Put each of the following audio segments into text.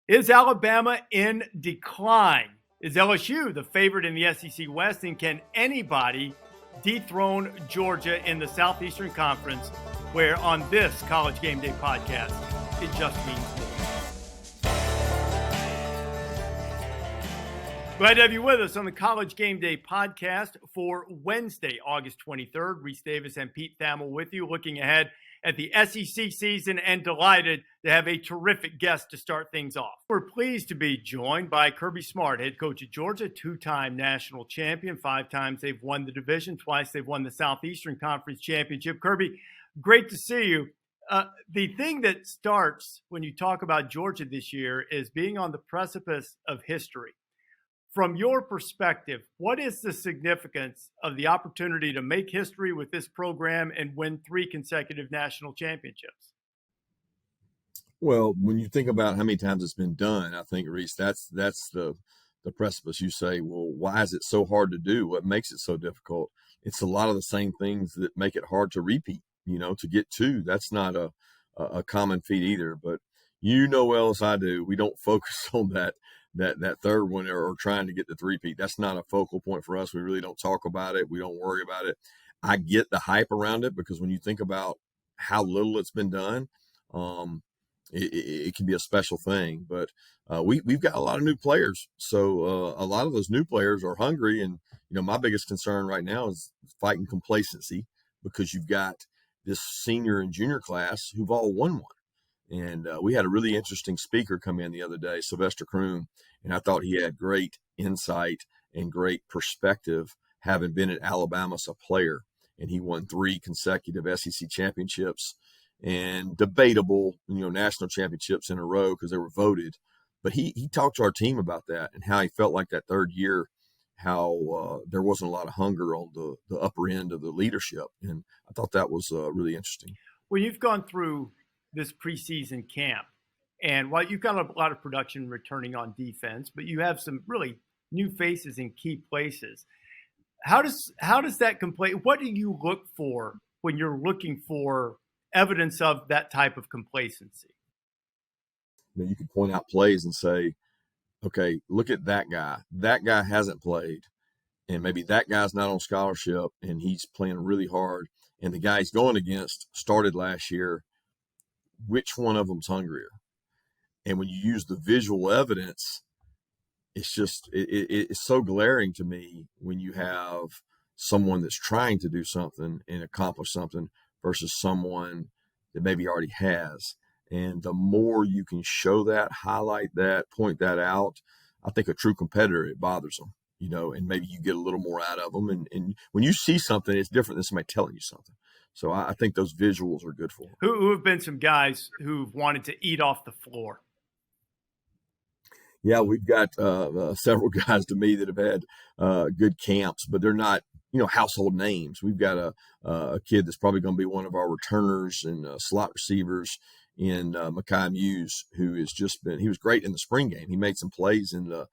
Is Alabama in decline? Is LSU the favorite in the SEC West? And can anybody dethrone Georgia in the Southeastern Conference, where on this College Game Day podcast, it just means more? Glad to have you with us on the College Game Day podcast for Wednesday, August 23rd. Rece and Pete Thamel with you, looking ahead at the SEC season and delighted to have a terrific guest to start things off. We're pleased to be joined by Kirby Smart, head coach at Georgia, two-time national champion. 5 times they've won the division. Twice they've won the Southeastern Conference Championship. Kirby, great to see you. The thing that starts when you talk about Georgia this year is being on the precipice of history. From your perspective, what is the significance of the opportunity to make history with this program and win 3 consecutive national championships? Well, when you think about how many times it's been done, I think, Rece, that's the precipice. You say, well, why is it so hard to do? What makes it so difficult? It's a lot of the same things that make it hard to repeat, to get to. That's not a common feat either. But well as I do, we don't focus on that third one or trying to get the three-peat. That's not a focal point for us. We really don't talk about it. We don't worry about it. I get the hype around it because when you think about how little it's been done, it can be a special thing. But we've got a lot of new players. So a lot of those new players are hungry. And, my biggest concern right now is fighting complacency because you've got this senior and junior class who've all won one. And we had a really interesting speaker come in the other day, Sylvester Croom, and I thought he had great insight and great perspective, having been at Alabama as a player. And he won 3 consecutive SEC championships and debatable, national championships in a row because they were voted. But he talked to our team about that and how he felt like that third year, how there wasn't a lot of hunger on the upper end of the leadership. And I thought that was really interesting. Well, you've gone through this preseason camp, and while you've got a lot of production returning on defense, but you have some really new faces in key places. How does that complete? What do you look for when you're looking for evidence of that type of complacency? You can point out plays and say, okay, look at that guy. That guy hasn't played, and maybe that guy's not on scholarship, and he's playing really hard. And the guy he's going against started last year. Which one of them's hungrier? And when you use the visual evidence, it's just it's so glaring to me when you have someone that's trying to do something and accomplish something versus someone that maybe already has. And the more you can show that, highlight that, point that out, I think a true competitor, it bothers them, and maybe you get a little more out of them. And when you see something, it's different than somebody telling you something. So I think those visuals are good for them. Who have been some guys who've wanted to eat off the floor? Yeah, we've got several guys to me that have had good camps, but they're not, household names. We've got a kid that's probably going to be one of our returners and slot receivers in Mekhi Muse, who has he was great in the spring game. He made some plays in the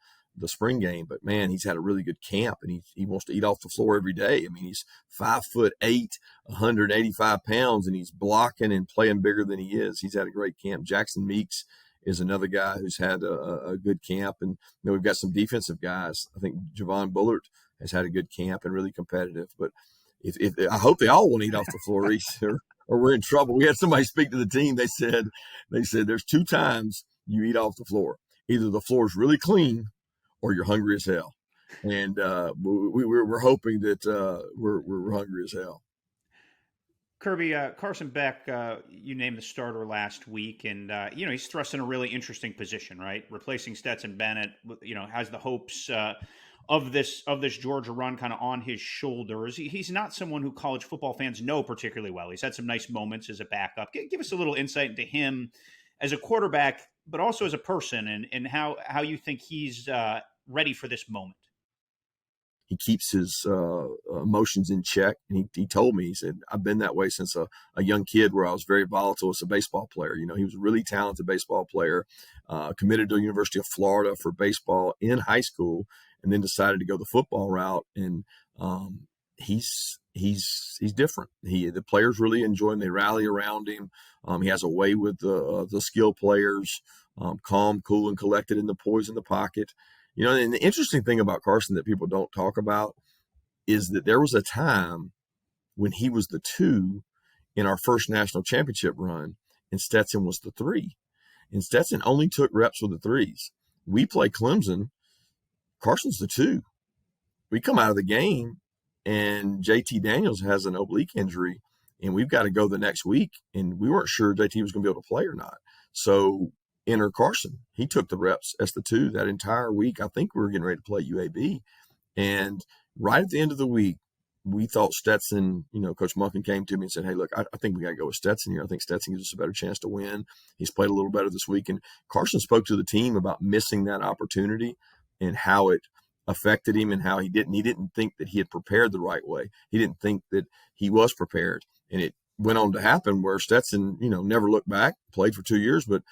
spring game, but man, he's had a really good camp and he wants to eat off the floor every day. I mean, he's 5'8", 185 pounds, and he's blocking and playing bigger than he is. He's had a great camp. Jackson Meeks is another guy who's had a good camp. And we've got some defensive guys. I think Javon Bullard has had a good camp and really competitive, but if I hope they all want to eat off the floor, or we're in trouble. We had somebody speak to the team. They said there's 2 times you eat off the floor. Either the floor is really clean or you're hungry as hell. And we're hoping that we're hungry as hell. Kirby, Carson Beck, you named the starter last week, and he's thrust in a really interesting position, right? Replacing Stetson Bennett, has the hopes of this Georgia run kind of on his shoulders. He's not someone who college football fans know particularly well. He's had some nice moments as a backup. Give us a little insight into him as a quarterback, but also as a person, and how you think he's ready for this moment. He keeps his emotions in check. And he told me, he said, I've been that way since a young kid where I was very volatile as a baseball player. He was a really talented baseball player, committed to the University of Florida for baseball in high school, and then decided to go the football route. And he's different. The players really enjoy him. They rally around him. He has a way with the skill players. calm, cool, and collected, and the poise in the pocket. And the interesting thing about Carson that people don't talk about is that there was a time when he was the 2 in our first national championship run, and Stetson was the 3. And Stetson only took reps with the 3s. We play Clemson. Carson's the 2. We come out of the game, and JT Daniels has an oblique injury, and we've got to go the next week. And we weren't sure JT was going to be able to play or not. So enter Carson. He took the reps as the 2 that entire week. I think we were getting ready to play UAB. And right at the end of the week, we thought Stetson, Coach Monken came to me and said, hey, look, I think we got to go with Stetson here. I think Stetson gives us a better chance to win. He's played a little better this week. And Carson spoke to the team about missing that opportunity and how it affected him and how he didn't think that he had prepared the right way. He didn't think that he was prepared. And it went on to happen where Stetson, never looked back, played for 2 years, but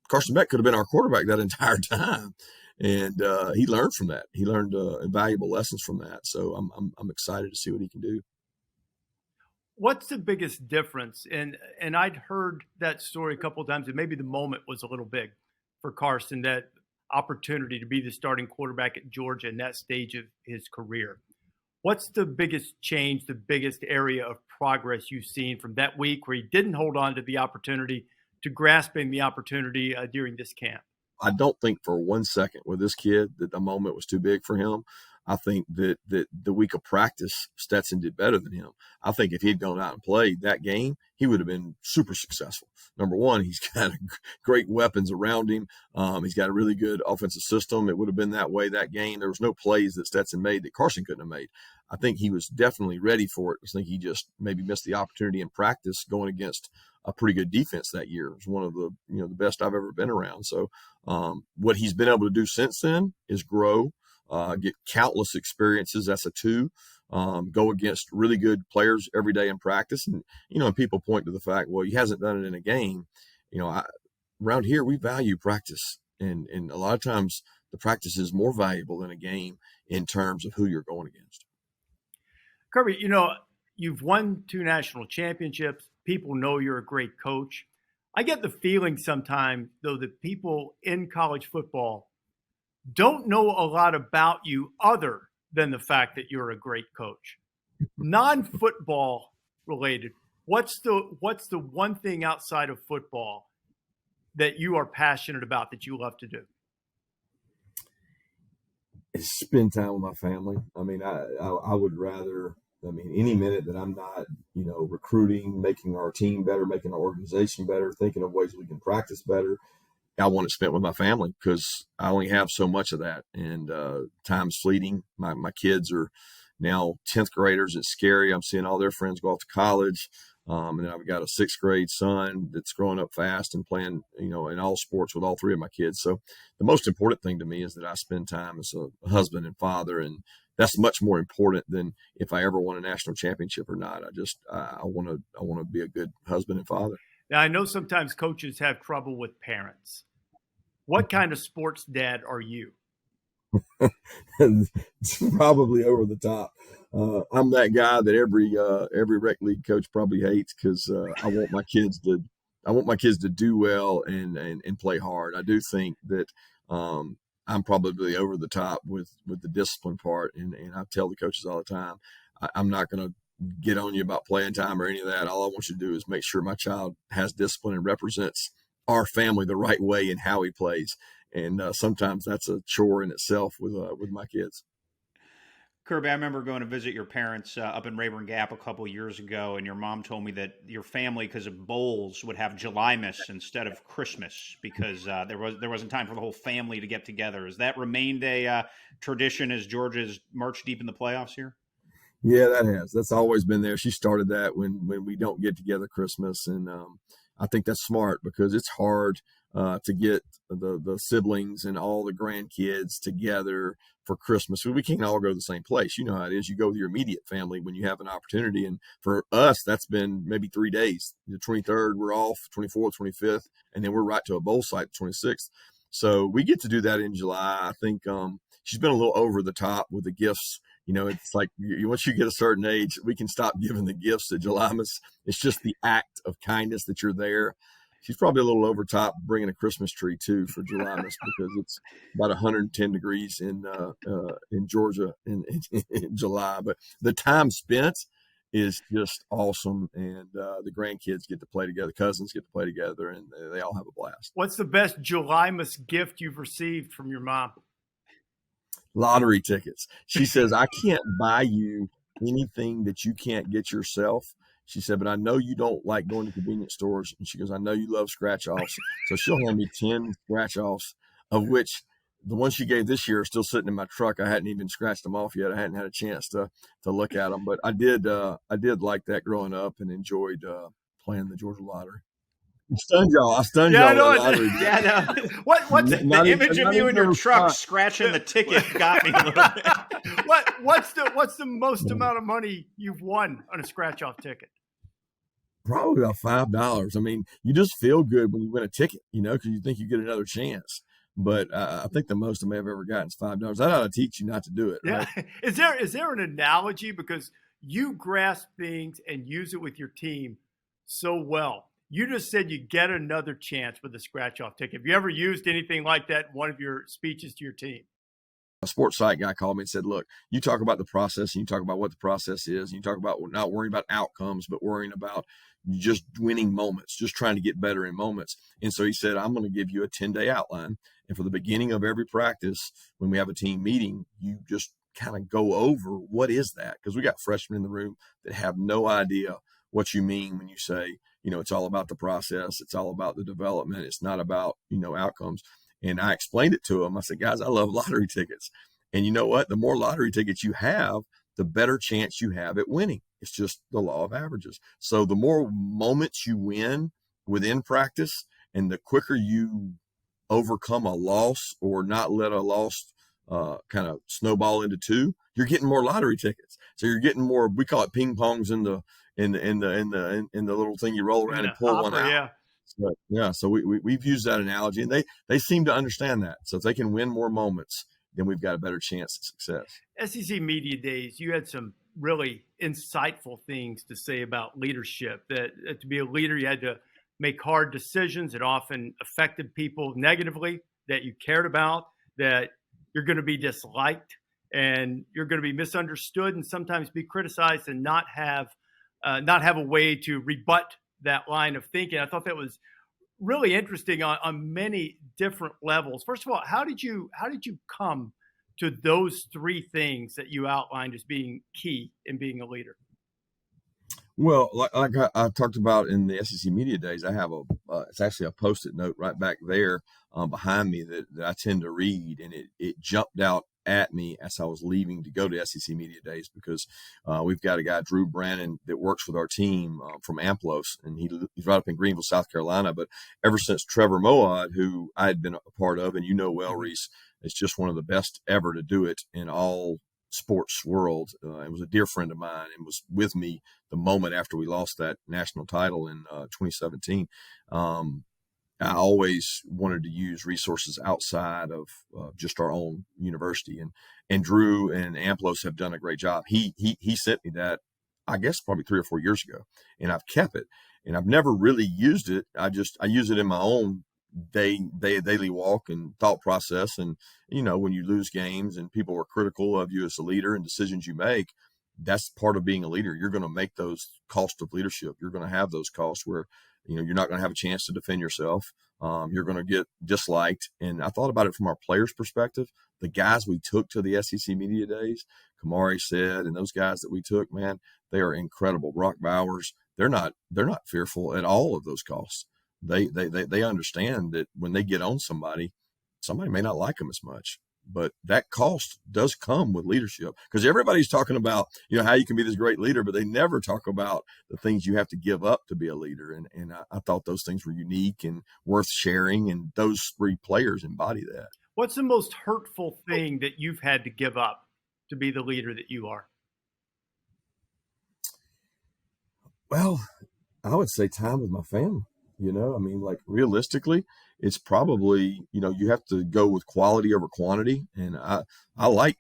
Carson Beck could have been our quarterback that entire time. And he learned from that. He learned invaluable lessons from that. So I'm excited to see what he can do. What's the biggest difference? And I'd heard that story a couple of times, and maybe the moment was a little big for Carson, that opportunity to be the starting quarterback at Georgia in that stage of his career. What's the biggest change, the biggest area of progress you've seen from that week where he didn't hold on to the opportunity to grasping the opportunity during this camp? I don't think for 1 second with this kid that the moment was too big for him. I think that the week of practice, Stetson did better than him. I think if he'd gone out and played that game, he would have been super successful. Number one, he's got great weapons around him. He's got a really good offensive system. It would have been that way that game. There was no plays that Stetson made that Carson couldn't have made. I think he was definitely ready for it. I think he just maybe missed the opportunity in practice going against a pretty good defense that year. It was one of the the best I've ever been around. So what he's been able to do since then is grow, get countless experiences. That's a 2. Go against really good players every day in practice. And, and people point to the fact, well, he hasn't done it in a game. Around here, we value practice. And a lot of times the practice is more valuable than a game in terms of who you're going against. Kirby, you've won 2 national championships. People know you're a great coach. I get the feeling sometimes, though, that people in college football don't know a lot about you other than the fact that you're a great coach. Non-football related, what's the one thing outside of football that you are passionate about that you love to do? Spend time with my family. I mean, I would rather, any minute that I'm not, recruiting, making our team better, making our organization better, thinking of ways we can practice better, I want to spend with my family because I only have so much of that. And time's fleeting. My kids are now 10th graders. It's scary. I'm seeing all their friends go off to college. And then I've got a 6th grade son that's growing up fast and playing, in all sports with all 3 of my kids. So the most important thing to me is that I spend time as a husband and father. And that's much more important than if I ever won a national championship or not. I want to be a good husband and father. Now, I know sometimes coaches have trouble with parents. What kind of sports dad are you? It's probably over the top. I'm that guy that every rec league coach probably hates because I want my kids to do well and play hard. I do think that I'm probably over the top with the discipline part, and I tell the coaches all the time, I'm not going to get on you about playing time or any of that. All I want you to do is make sure my child has discipline and represents our family the right way in how he plays. And sometimes that's a chore in itself with my kids. Kirby, I remember going to visit your parents up in Rayburn Gap a couple years ago, and your mom told me that your family, because of bowls, would have Julymas instead of Christmas because there wasn't time for the whole family to get together. Has that remained a tradition as Georgia's marched deep in the playoffs here? Yeah, that has. That's always been there. She started that when we don't get together Christmas, and I think that's smart because it's hard to get the siblings and all the grandkids together for Christmas. We can't all go to the same place. You know how it is. You go with your immediate family when you have an opportunity. And for us, that's been maybe 3 days. The 23rd, we're off, 24th, 25th, and then we're right to a bowl site, the 26th. So we get to do that in July. I think she's been a little over the top with the gifts. It's like once you get a certain age, we can stop giving the gifts at Julymas. It's just the act of kindness that you're there. she's probably a little over top bringing a Christmas tree too for Julymas because it's about 110 degrees in Georgia in July. But the time spent is just awesome, and the grandkids get to play together, cousins get to play together, and they all have a blast. What's the best Julymas gift you've received from your mom? Lottery tickets. She says, I can't buy you anything that you can't get yourself. She said, but I know you don't like going to convenience stores. And she goes, I know you love scratch offs. So she'll hand me 10 scratch offs, of which the ones she gave this year are still sitting in my truck. I hadn't even scratched them off yet. I hadn't had a chance to look at them, but I did like that growing up and enjoyed playing the Georgia lottery. I stunned y'all. With the lottery. Yeah, no. What's the image of you in your truck scratching the ticket got me a little bit. What's the most amount of money you've won on a scratch off ticket? Probably about $5. I mean, you just feel good when you win a ticket, because you think you get another chance. But I think the most I may have ever gotten is $5. That ought to teach you not to do it. Right? Yeah. Is there an analogy, because you grasp things and use it with your team so well? You just said you get another chance with a scratch-off ticket. Have you ever used anything like that in one of your speeches to your team? A sports site guy called me and said, look, you talk about the process and you talk about what the process is. And you talk about not worrying about outcomes, but worrying about just winning moments, just trying to get better in moments. And so he said, I'm going to give you a 10-day outline. And for the beginning of every practice, when we have a team meeting, you just kind of go over what is that? Because we got freshmen in the room that have no idea what you mean when you say, it's all about the process. It's all about the development. It's not about, outcomes. And I explained it to them. I said, guys, I love lottery tickets. And you know what? The more lottery tickets you have, the better chance you have at winning. It's just the law of averages. So the more moments you win within practice and the quicker you overcome a loss or not let a loss kind of snowball into two, you're getting more lottery tickets. So you're getting more, we call it ping pongs in the little thing you roll around and pull one out. So we've used that analogy, and they seem to understand that. So if they can win more moments, then we've got a better chance of success. SEC Media Days, you had some really insightful things to say about leadership, that to be a leader, you had to make hard decisions that often affected people negatively, that you cared about, that you're going to be disliked and you're going to be misunderstood and sometimes be criticized and not have a way to rebut that line of thinking. I thought that was really interesting on many different levels. First of all, how did you come to those three things that you outlined as being key in being a leader? Well, like I talked about in the SEC Media Days, I have it's actually a Post-it note right back there behind me that I tend to read, and it jumped out at me as I was leaving to go to SEC Media Days, because we've got a guy, Drew Brannon, that works with our team from Amplos, and he's right up in Greenville, South Carolina. But ever since Trevor Moawad, who I had been a part of, and well, Rece, it's just one of the best ever to do it in all sports world. It was a dear friend of mine and was with me the moment after we lost that national title in 2017. I always wanted to use resources outside of just our own university, and Drew and Amplos have done a great job. He sent me that, I guess, probably 3 or 4 years ago, and I've kept it, and I've never really used it. I use it in my own daily walk and thought process. And when you lose games and people are critical of you as a leader and decisions you make, that's part of being a leader. You're going to make those costs of leadership. You're going to have those costs where you're not going to have a chance to defend yourself. You're going to get disliked. And I thought about it from our players' perspective. The guys we took to the SEC Media Days, Kamari said, and those guys that we took, man, they are incredible. Brock Bowers, they're not fearful at all of those costs. They understand that when they get on somebody may not like them as much, but that cost does come with leadership, because everybody's talking about, how you can be this great leader, but they never talk about the things you have to give up to be a leader. And I thought those things were unique and worth sharing. And those three players embody that. What's the most hurtful thing that you've had to give up to be the leader that you are? Well, I would say time with my family. Realistically, it's probably, you have to go with quality over quantity. And I like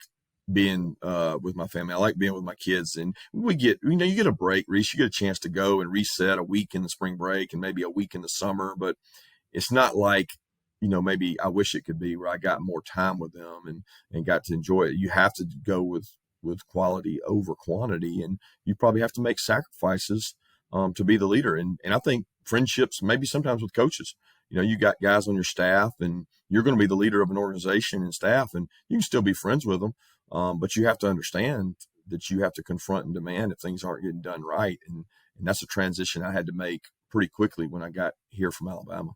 being with my family. I like being with my kids, and we get, you get a break, Rece. You get a chance to go and reset a week in the spring break and maybe a week in the summer, but it's not like, maybe I wish it could be where I got more time with them and got to enjoy it. You have to go with quality over quantity, and you probably have to make sacrifices to be the leader. And I think friendships, maybe sometimes with coaches, you got guys on your staff and you're going to be the leader of an organization and staff, and you can still be friends with them. But you have to understand that you have to confront and demand if things aren't getting done right. And that's a transition I had to make pretty quickly when I got here from Alabama.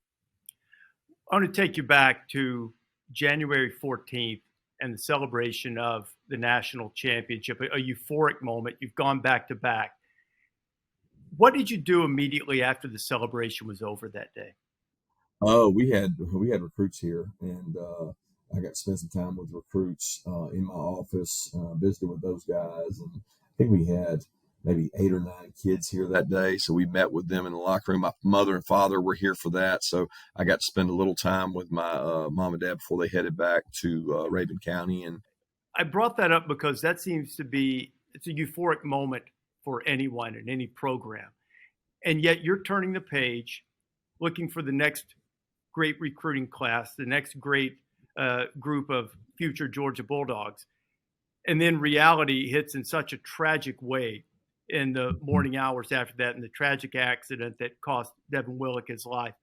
I want to take you back to January 14th and the celebration of the national championship, a euphoric moment. You've gone back to back. What did you do immediately after the celebration was over that day? Oh, we had recruits here, and I got to spend some time with recruits in my office, visited with those guys, and I think we had maybe 8 or 9 kids here that day. So we met with them in the locker room. My mother and father were here for that, so I got to spend a little time with my mom and dad before they headed back to Raven County. And I brought that up because that seems to be, it's a euphoric moment for anyone in any program, and yet you're turning the page, looking for the next great recruiting class, the next great group of future Georgia Bulldogs. And then reality hits in such a tragic way in the morning hours after that, and the tragic accident that cost Devin Willock his life.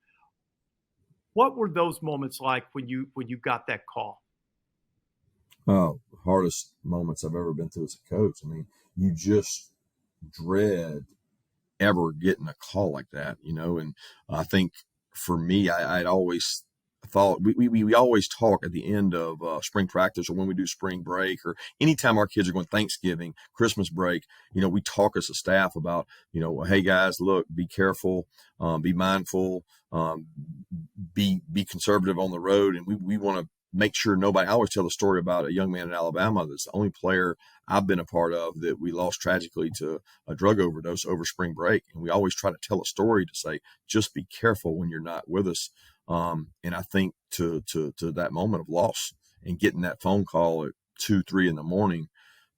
What were those moments like when you got that call? Oh, hardest moments I've ever been through as a coach. I mean, you just dread ever getting a call like that, and I think for me, I'd always thought we always talk at the end of spring practice, or when we do spring break, or anytime our kids are going Thanksgiving, Christmas break, we talk as a staff about, hey guys, look, be careful, be mindful, be conservative on the road. And we want to make sure nobody, I always tell the story about a young man in Alabama that's the only player I've been a part of that we lost tragically to a drug overdose over spring break. And we always try to tell a story to say, just be careful when you're not with us. And I think to that moment of loss and getting that phone call at 2-3 in the morning,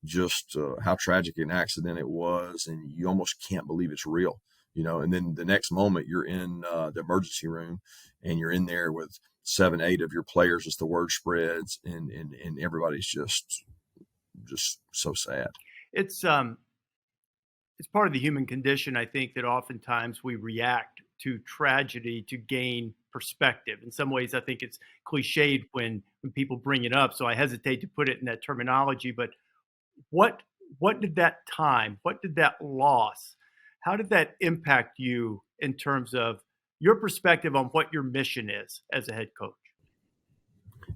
just how tragic an accident it was. And you almost can't believe it's real, and then the next moment you're in the emergency room and you're in there with 7-8 of your players as the word spreads, and everybody's just so sad. It's part of the human condition, I think, that oftentimes we react to tragedy to gain perspective. In some ways, I think it's cliched when people bring it up, so I hesitate to put it in that terminology. But what did that time, what did that loss, how did that impact you in terms of your perspective on what your mission is as a head coach?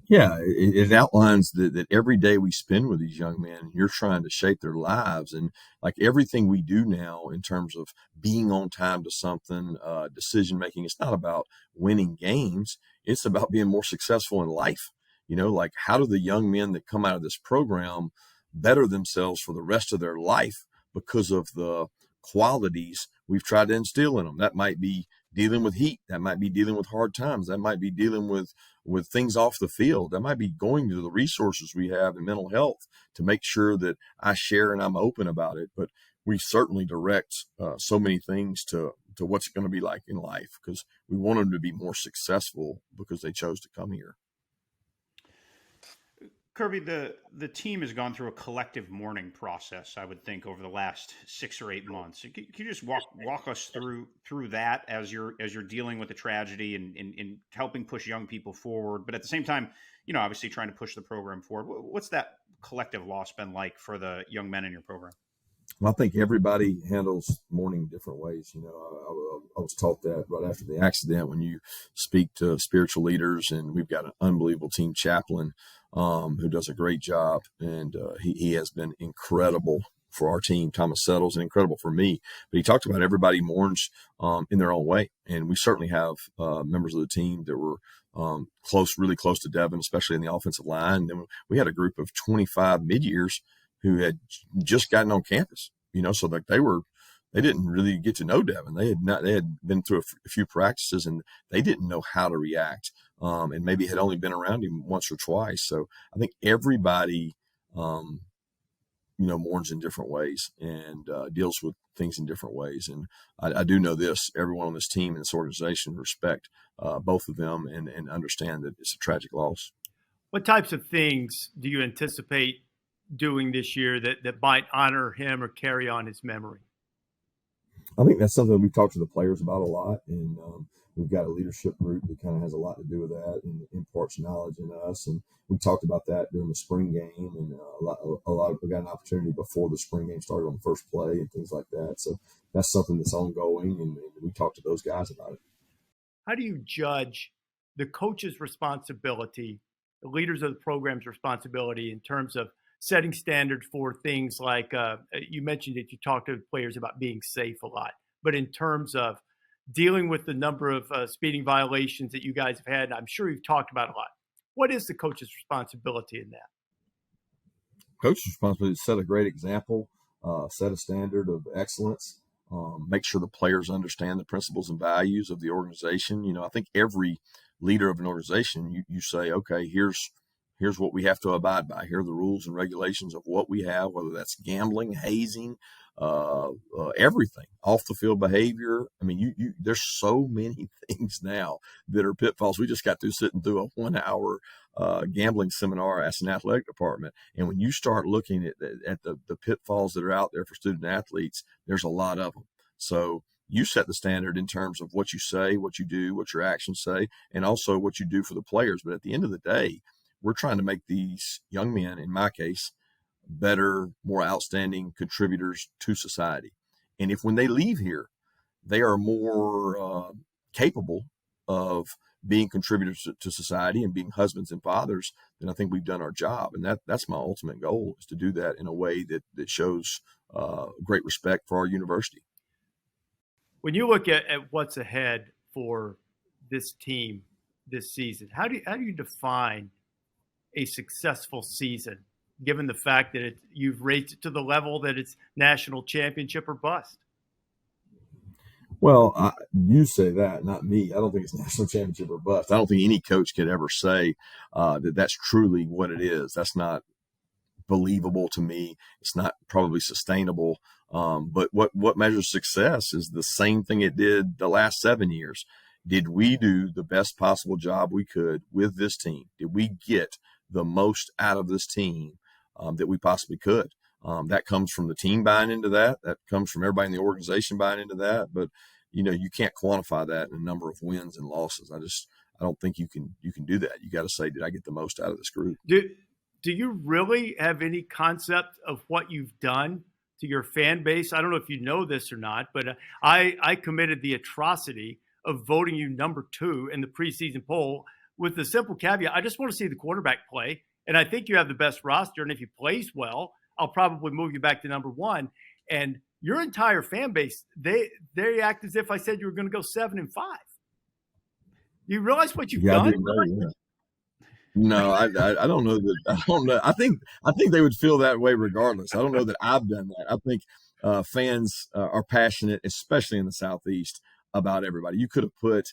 Yeah, it outlines that every day we spend with these young men, you're trying to shape their lives. And like everything we do now in terms of being on time to something, decision making, it's not about winning games. It's about being more successful in life. Like how do the young men that come out of this program better themselves for the rest of their life because of the qualities we've tried to instill in them? That might be dealing with heat. That might be dealing with hard times. That might be dealing with things off the field. That might be going to the resources we have in mental health to make sure that I share and I'm open about it. But we certainly direct so many things to what's going to be like in life, because we want them to be more successful because they chose to come here. Kirby, the team has gone through a collective mourning process, I would think, over the last 6 or 8 months. Can you just walk us through that as you're dealing with the tragedy and helping push young people forward, but at the same time, obviously trying to push the program forward? What's that collective loss been like for the young men in your program? Well, I think everybody handles mourning different ways. I was taught that right after the accident when you speak to spiritual leaders, and we've got an unbelievable team chaplain who does a great job, and he has been incredible for our team. Thomas Settles, and incredible for me. But he talked about everybody mourns in their own way, and we certainly have members of the team that were really close to Devin, especially in the offensive line. And then we had a group of 25 mid-years who had just gotten on campus, so like they didn't really get to know Devin. They had been through a few practices, and they didn't know how to react, and maybe had only been around him once or twice. So I think everybody mourns in different ways and deals with things in different ways. And I do know this: everyone on this team and this organization respect both of them and understand that it's a tragic loss. What types of things do you anticipate doing this year that might honor him or carry on his memory? I think that's something we've talked to the players about a lot, and we've got a leadership group that kind of has a lot to do with that and imparts knowledge in us. And we talked about that during the spring game, and we got an opportunity before the spring game started on the first play and things like that. So that's something that's ongoing, and we talked to those guys about it. How do you judge the coach's responsibility, the leaders of the program's responsibility in terms of setting standards for things like you mentioned that you talked to players about being safe a lot, but in terms of dealing with the number of speeding violations that you guys have had, and I'm sure you've talked about a lot. What is the coach's responsibility in that? Coach's responsibility is to set a great example, set a standard of excellence, make sure the players understand the principles and values of the organization. I think every leader of an organization, you say, okay, here's what we have to abide by. Here are the rules and regulations of what we have, whether that's gambling, hazing, everything, off the field behavior. I mean, there's so many things now that are pitfalls. We just got through sitting through a 1-hour gambling seminar as an athletic department. And when you start looking at the pitfalls that are out there for student athletes, there's a lot of them. So you set the standard in terms of what you say, what you do, what your actions say, and also what you do for the players. But at the end of the day, we're trying to make these young men, in my case, better, more outstanding contributors to society. And if when they leave here, they are more capable of being contributors to society and being husbands and fathers, then I think we've done our job. And that's my ultimate goal, is to do that in a way that shows great respect for our university. When you look at what's ahead for this team this season, how do you define a successful season, given the fact that you've raised it to the level that it's national championship or bust? Well, you say that, not me. I don't think it's national championship or bust. I don't think any coach could ever say that that's truly what it is. That's not believable to me. It's not probably sustainable. But what measures success is the same thing it did the last 7 years. Did we do the best possible job we could with this team? Did we get the most out of this team that we possibly could? That comes from the team buying into that. That comes from everybody in the organization buying into that. But, you can't quantify that in a number of wins and losses. I don't think you can do that. You got to say, did I get the most out of this group? Do you really have any concept of what you've done to your fan base? I don't know if you know this or not, but I committed the atrocity of voting you number 2 in the preseason poll with the simple caveat, I just want to see the quarterback play. And I think you have the best roster. And if he plays well, I'll probably move you back to number 1. And your entire fan base, they act as if I said you were going to go 7-5. You realize what you've done? No, I don't know that. I don't know. I think they would feel that way regardless. I don't know that I've done that. I think fans are passionate, especially in the Southeast, about everybody. You could have put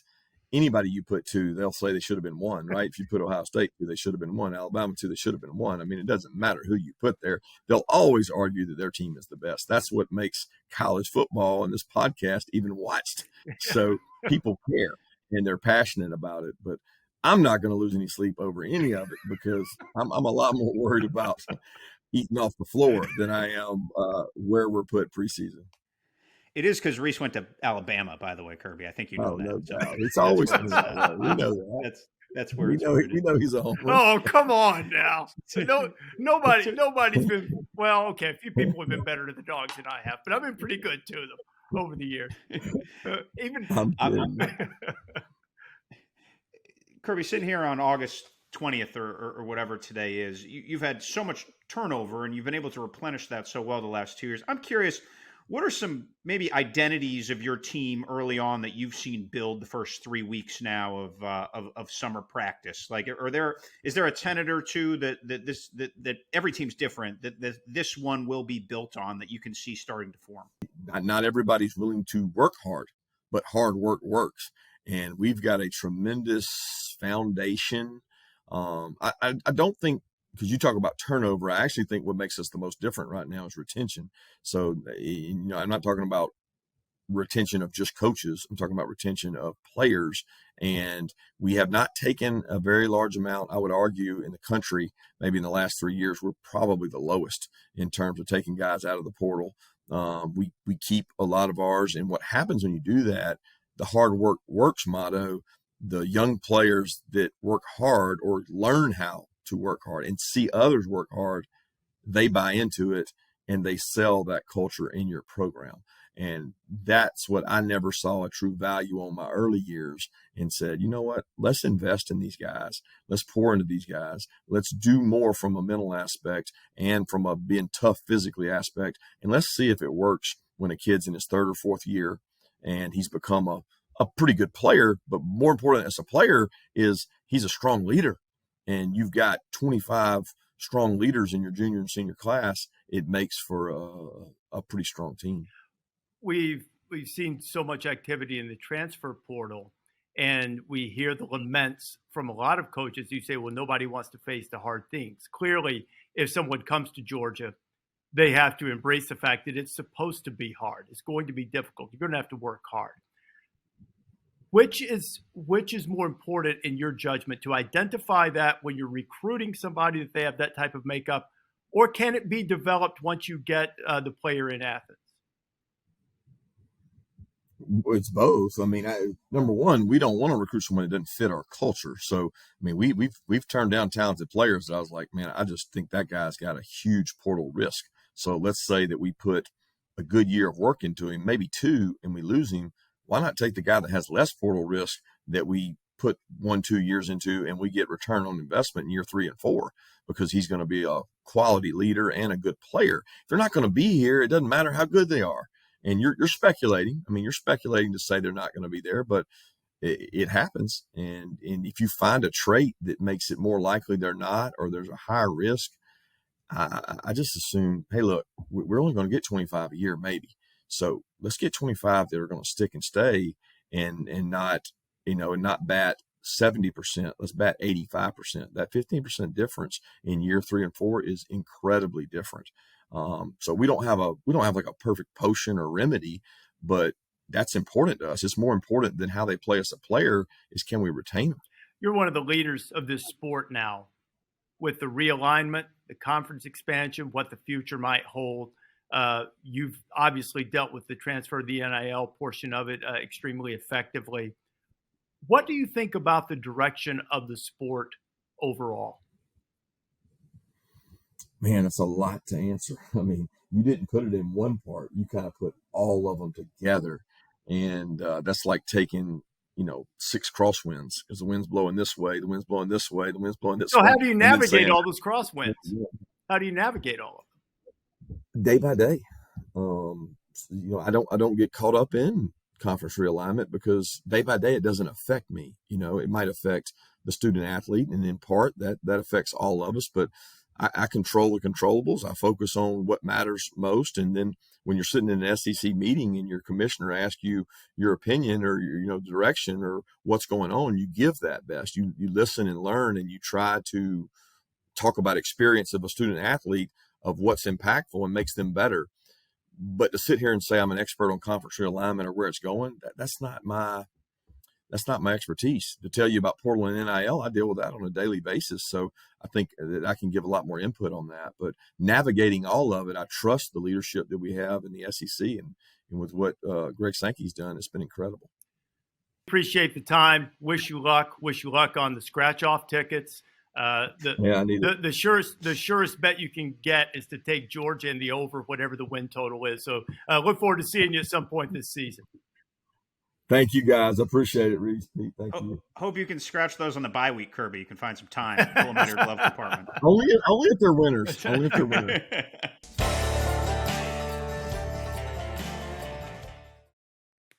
anybody you put 2, they'll say they should have been 1, right? If you put Ohio State 2, they should have been 1. Alabama 2, they should have been 1. I mean, it doesn't matter who you put there. They'll always argue that their team is the best. That's what makes college football and this podcast even watched. So people care and they're passionate about it. But I'm not going to lose any sleep over any of it because I'm a lot more worried about eating off the floor than I am where we're put preseason. It is because Rece went to Alabama, by the way, Kirby. I think you know that. No doubt. It's always been that way. We know that. That's where we know he's a homer. Oh, come on now. Nobody's been – well, okay, a few people have been better to the Dogs than I have, but I've been pretty good to them over the years. Kirby, sitting here on August 20th or whatever today is, you've had so much turnover and you've been able to replenish that so well the last 2 years. I'm curious, what are some maybe identities of your team early on that you've seen build the first 3 weeks now of summer practice? Like, is there a tenet or two that every team's different, that this one will be built on, that you can see starting to form? Not everybody's willing to work hard, but hard work works. And we've got a tremendous foundation. I don't think because you talk about turnover, I actually think what makes us the most different right now is retention. So, I'm not talking about retention of just coaches. I'm talking about retention of players. And we have not taken a very large amount, I would argue, in the country. Maybe in the last 3 years, we're probably the lowest in terms of taking guys out of the portal. We keep a lot of ours. And what happens when you do that, the hard work works motto, the young players that work hard or learn how to work hard and see others work hard, they buy into it and they sell that culture in your program. And that's what I never saw a true value on my early years, and said, you know what, let's invest in these guys. Let's pour into these guys. Let's do more from a mental aspect and from a being tough physically aspect. And let's see if it works when a kid's in his third or fourth year and he's become a pretty good player. But more important as a player is he's a strong leader. And you've got 25 strong leaders in your junior and senior class. It makes for a pretty strong team. We've seen so much activity in the transfer portal, and we hear the laments from a lot of coaches who say, well, nobody wants to face the hard things. Clearly, if someone comes to Georgia, they have to embrace the fact that it's supposed to be hard. It's going to be difficult. You're going to have to work hard. Which is more important in your judgment, to identify that when you're recruiting somebody that they have that type of makeup, or can it be developed once you get the player in Athens? It's both. I mean, number one, we don't want to recruit someone that doesn't fit our culture. So, I mean, we've turned down talented players that I was like, man, I just think that guy's got a huge portal risk. So let's say that we put a good year of work into him, maybe 2, and we lose him. Why not take the guy that has less portal risk that we put 1-2 years into, and we get return on investment in year 3 and 4, because he's going to be a quality leader and a good player. If they're not going to be here, it doesn't matter how good they are. And you're speculating. I mean, you're speculating to say they're not going to be there, but it happens. And if you find a trait that makes it more likely they're not, or there's a higher risk, I just assume, hey, look, we're only going to get 25 a year, maybe. So let's get 25 that are going to stick and stay, and not, and not bat 70%. Let's bat 85%. That 15% difference in year 3 and 4 is incredibly different. So we don't have like a perfect potion or remedy, but that's important to us. It's more important than how they play as a player is, can we retain them? You're one of the leaders of this sport now, with the realignment, the conference expansion, what the future might hold. You've obviously dealt with the transfer of the NIL portion of it extremely effectively. What do you think about the direction of the sport overall? Man, it's a lot to answer. I mean, you didn't put it in one part. You kind of put all of them together. And that's like taking, 6 crosswinds, because the wind's blowing this way, the wind's blowing this way, the wind's blowing this way. So how do you navigate all those crosswinds? How do you navigate all of them? Day by day. I don't get caught up in conference realignment, because day by day it doesn't affect me. It might affect the student athlete, and in part that affects all of us, but I control the controllables. I focus on what matters most. And then when you're sitting in an SEC meeting and your commissioner asks you your opinion or your direction or what's going on, you give that best. You listen and learn, and you try to talk about experience of a student athlete, of what's impactful and makes them better. But to sit here and say I'm an expert on conference realignment or where it's going, that's not my expertise. To tell you about portal and NIL, I deal with that on a daily basis. So I think that I can give a lot more input on that. But navigating all of it, I trust the leadership that we have in the SEC, and with what Greg Sankey's done, it's been incredible. Appreciate the time. Wish you luck. Wish you luck on the scratch-off tickets. The surest bet you can get is to take Georgia in the over, whatever the win total is. So look forward to seeing you at some point this season. Thank you, guys. I appreciate it, Rece, Pete. Thank you. Hope you can scratch those on the bye week, Kirby. You can find some time. Pull them out of your glove compartment. Only if they're winners. Only if they're winners.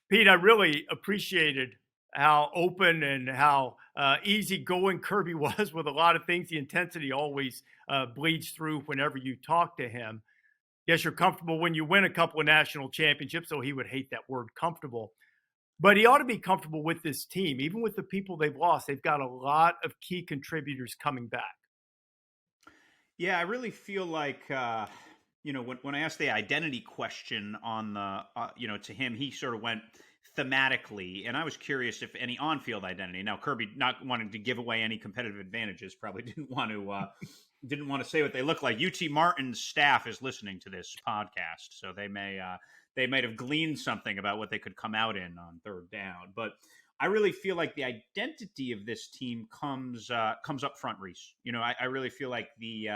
Pete, I really appreciated how open and how easygoing Kirby was with a lot of things. The intensity always bleeds through whenever you talk to him. Yes, you're comfortable when you win a couple of national championships, so he would hate that word comfortable. But he ought to be comfortable with this team. Even with the people they've lost, they've got a lot of key contributors coming back. Yeah, I really feel like, when I asked the identity question on the, to him, he sort of went thematically. And I was curious if any on field identity. Now, Kirby, not wanting to give away any competitive advantages, probably didn't want to say what they look like. UT Martin's staff is listening to this podcast, so they might have gleaned something about what they could come out in on third down. But I really feel like the identity of this team comes up front, Rece. I really feel like the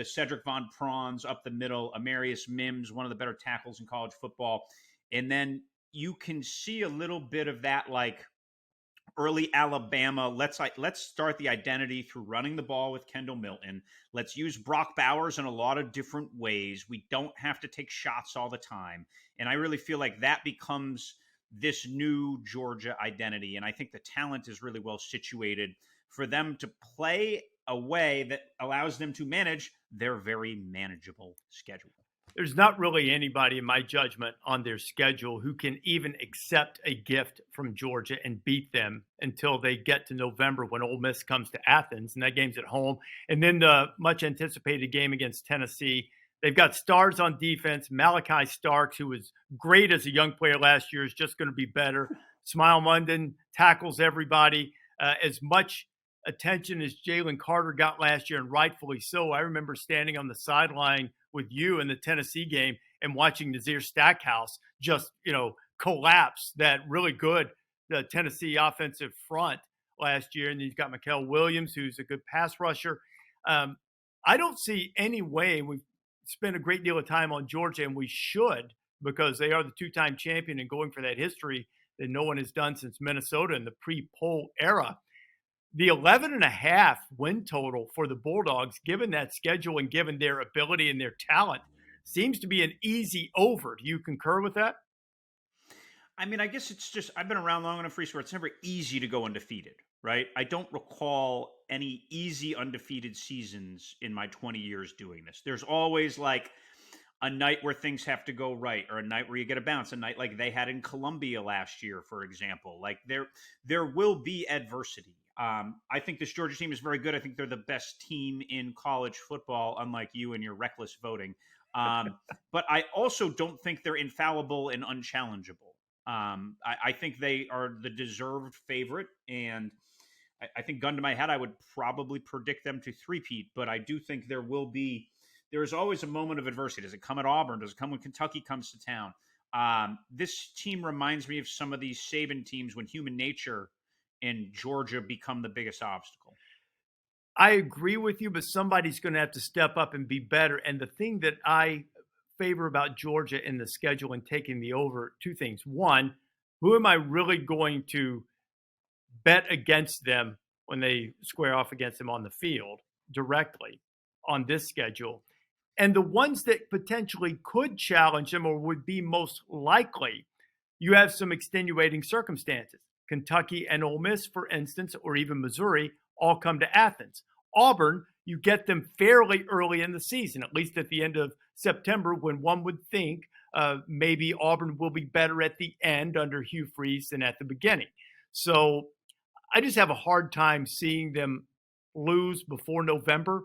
Cedric Von Prawns up the middle, Amarius Mims, one of the better tackles in college football, and then you can see a little bit of that like early Alabama. Let's start the identity through running the ball with Kendall Milton. Let's use Brock Bowers in a lot of different ways. We don't have to take shots all the time. And I really feel like that becomes this new Georgia identity. And I think the talent is really well situated for them to play a way that allows them to manage their very manageable schedule. There's not really anybody, in my judgment, on their schedule who can even accept a gift from Georgia and beat them until they get to November when Ole Miss comes to Athens, and that game's at home. And then the much anticipated game against Tennessee. They've got stars on defense. Malachi Starks, who was great as a young player last year, is just going to be better. Smile Munden tackles everybody. As much attention as Jalen Carter got last year, and rightfully so. I remember standing on the sideline with you in the Tennessee game and watching Nazir Stackhouse just, collapse that really good Tennessee offensive front last year. And you've got Mikael Williams, who's a good pass rusher. I don't see any way. We've spent a great deal of time on Georgia, and we should, because they are the two-time champion and going for that history that no one has done since Minnesota in the pre-poll era. The 11.5 win total for the Bulldogs, given that schedule and given their ability and their talent, seems to be an easy over. Do you concur with that? I mean, I guess it's just, I've been around long enough, Rece, where it's never easy to go undefeated, right? I don't recall any easy undefeated seasons in my 20 years doing this. There's always like a night where things have to go right, or a night where you get a bounce, a night like they had in Columbia last year, for example. Like there will be adversity. I think this Georgia team is very good. I think they're the best team in college football, unlike you and your reckless voting. But I also don't think they're infallible and unchallengeable. I think they are the deserved favorite, and I think, gun to my head, I would probably predict them to three-peat. But I do think there is always a moment of adversity. Does it come at Auburn? Does it come when Kentucky comes to town? This team reminds me of some of these Saban teams when human nature and Georgia become the biggest obstacle. I agree with you, but somebody's going to have to step up and be better. And the thing that I favor about Georgia in the schedule and taking the over, two things. One, who am I really going to bet against them when they square off against them on the field directly on this schedule? And the ones that potentially could challenge them or would be most likely, you have some extenuating circumstances. Kentucky and Ole Miss, for instance, or even Missouri, all come to Athens. Auburn, you get them fairly early in the season, at least at the end of September, when one would think maybe Auburn will be better at the end under Hugh Freeze than at the beginning. So I just have a hard time seeing them lose before November.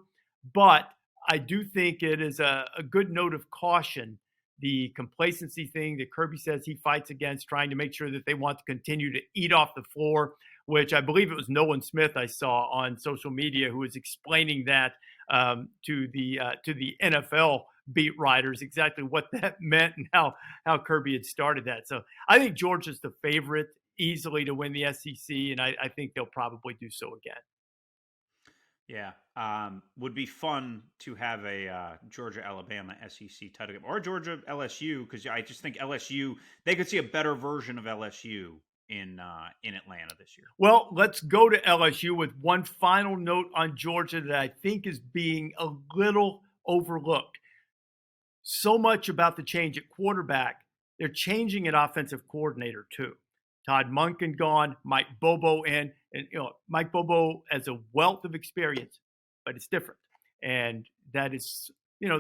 But I do think it is a good note of caution, the complacency thing that Kirby says he fights against, trying to make sure that they want to continue to eat off the floor, which I believe it was Nolan Smith I saw on social media who was explaining that to the NFL beat writers, exactly what that meant and how Kirby had started that. So I think Georgia's the favorite easily to win the SEC, and I think they'll probably do so again. Yeah. Would be fun to have a Georgia-Alabama SEC title game, or Georgia-LSU, because I just think LSU, they could see a better version of LSU in Atlanta this year. Well, let's go to LSU with one final note on Georgia that I think is being a little overlooked. So much about the change at quarterback. They're changing an offensive coordinator too. Todd Monken gone, Mike Bobo in, and Mike Bobo has a wealth of experience, but it's different. And that is,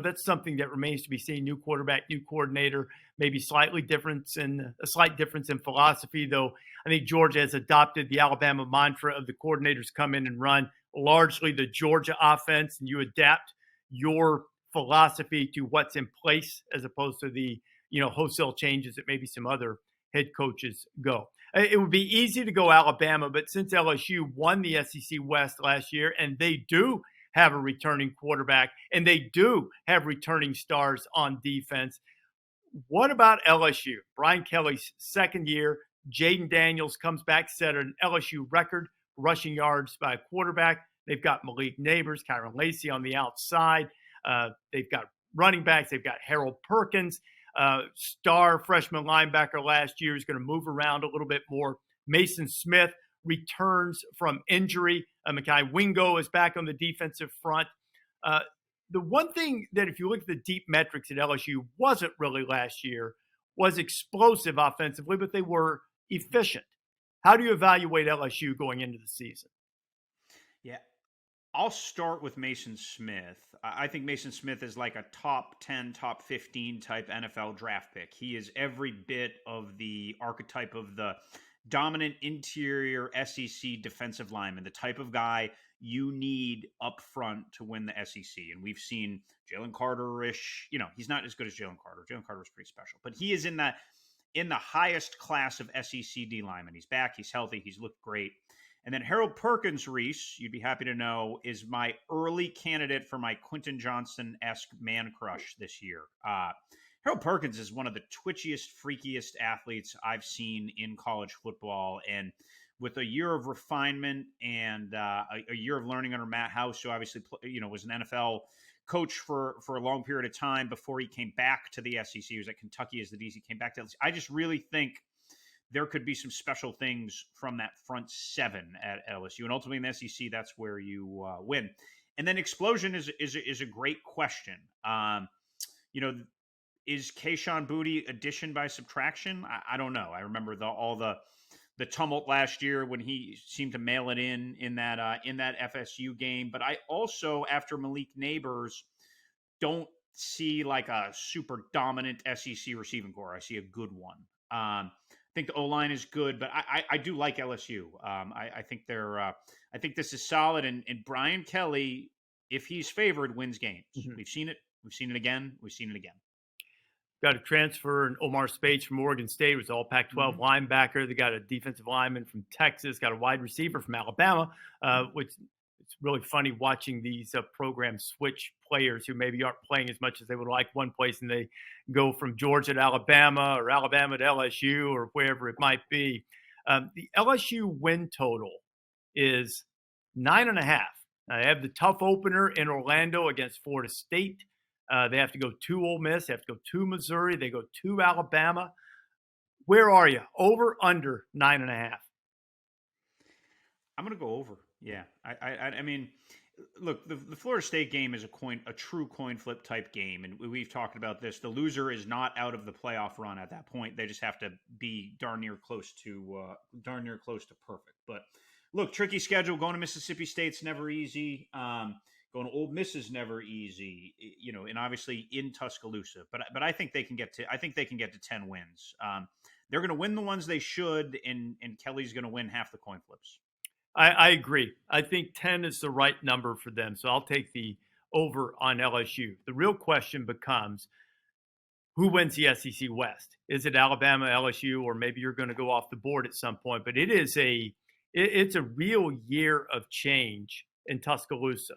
that's something that remains to be seen. New quarterback, new coordinator, maybe a slight difference in philosophy, though I think Georgia has adopted the Alabama mantra of the coordinators come in and run. largely the Georgia offense and you adapt your philosophy to what's in place as opposed to the, wholesale changes that maybe some other head coaches go. It would be easy to go Alabama, but since LSU won the SEC West last year and they do have a returning quarterback and they do have returning stars on defense, what about LSU? Brian Kelly's second year, Jaden Daniels comes back, set an LSU record rushing yards by a quarterback. They've got Malik Neighbors, Kyron Lacey on the outside. They've got running backs. They've got Harold Perkins, star freshman linebacker last year, is going to move around a little bit more. Mason Smith returns from injury. Mekhi Wingo is back on the defensive front. The one thing that if you look at the deep metrics at LSU wasn't really last year was explosive offensively, but they were efficient. How do you evaluate LSU going into the season? Yeah, I'll start with Mason Smith. I think Mason Smith is like a top 10, top 15 type NFL draft pick. He is every bit of the archetype of the dominant interior SEC defensive lineman, the type of guy you need up front to win the SEC. And we've seen Jalen Carter-ish, he's not as good as Jalen Carter. Jalen Carter was pretty special, but he is in the highest class of SEC D linemen. He's back, he's healthy, he's looked great. And then Harold Perkins, Rece, you'd be happy to know, is my early candidate for my Quentin Johnson-esque man crush this year. Harold Perkins is one of the twitchiest, freakiest athletes I've seen in college football. And with a year of refinement and a year of learning under Matt House, who obviously was an NFL coach for a long period of time before he came back to the SEC. He was at Kentucky as the DC, came back to LSU. I just really think there could be some special things from that front seven at LSU. And ultimately in the SEC, that's where you win. And then explosion is a great question. Is Kayshon Boutte addition by subtraction? I don't know. I remember all the tumult last year when he seemed to mail it in that FSU game. But I also, after Malik Neighbors, don't see like a super dominant SEC receiving core. I see a good one. I think the O-line is good, but I do like LSU. I think I think this is solid. And Brian Kelly, if he's favored, wins games. Mm-hmm. We've seen it. We've seen it again. We've seen it again. Got a transfer in Omar Speights from Oregon State, was all Pac-12 linebacker. They got a defensive lineman from Texas, got a wide receiver from Alabama, which it's really funny watching these programs switch players who maybe aren't playing as much as they would like one place, and they go from Georgia to Alabama or Alabama to LSU or wherever it might be. The LSU win total is 9.5. They have the tough opener in Orlando against Florida State. They have to go to Ole Miss. They have to go to Missouri. They go to Alabama. Where are you? Over, under 9.5? I'm going to go over. Yeah. I mean, look, the Florida State game is a true coin flip type game. And we've talked about this. The loser is not out of the playoff run at that point. They just have to be darn near close to perfect. But look, tricky schedule. Going to Mississippi State's never easy. Going to Ole Miss is never easy, and obviously in Tuscaloosa. But I think they can get to 10 wins. They're going to win the ones they should, and Kelly's going to win half the coin flips. I agree. I think 10 is the right number for them. So I'll take the over on LSU. The real question becomes, who wins the SEC West? Is it Alabama, LSU, or maybe you're going to go off the board at some point? But it's a real year of change in Tuscaloosa.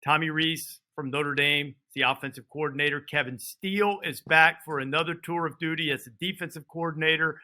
Tommy Rees from Notre Dame, the offensive coordinator. Kevin Steele is back for another tour of duty as the defensive coordinator,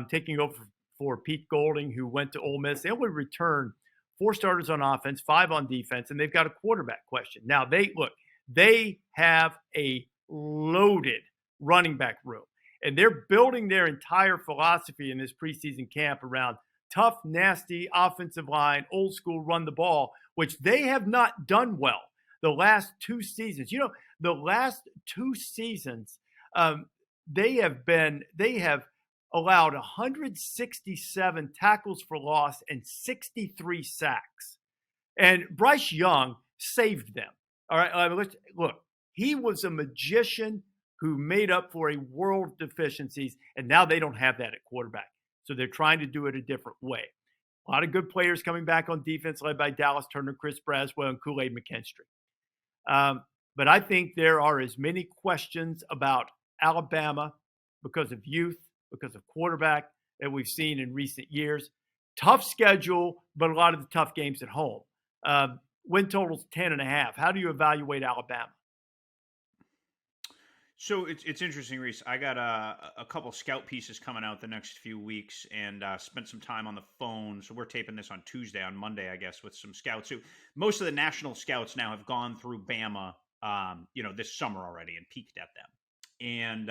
taking over for Pete Golding, who went to Ole Miss. They only return 4 starters on offense, 5 on defense, and they've got a quarterback question. Now, they have a loaded running back room, and they're building their entire philosophy in this preseason camp around tough, nasty offensive line, old school run the ball, which they have not done well the last 2 seasons. The last 2 seasons, they have allowed 167 tackles for loss and 63 sacks. And Bryce Young saved them. All right, look, he was a magician who made up for a world of deficiencies, and now they don't have that at quarterback. So they're trying to do it a different way. A lot of good players coming back on defense, led by Dallas Turner, Chris Braswell, and Kool-Aid McKinstry. But I think there are as many questions about Alabama because of youth, because of quarterback that we've seen in recent years. Tough schedule, but a lot of the tough games at home. Win total's 10.5. How do you evaluate Alabama? So it's interesting, Rece. I got a couple scout pieces coming out the next few weeks, and spent some time on the phone. So we're taping this on Tuesday, on Monday, I guess, with some scouts who most of the national scouts now have gone through Bama, this summer already and peeked at them. And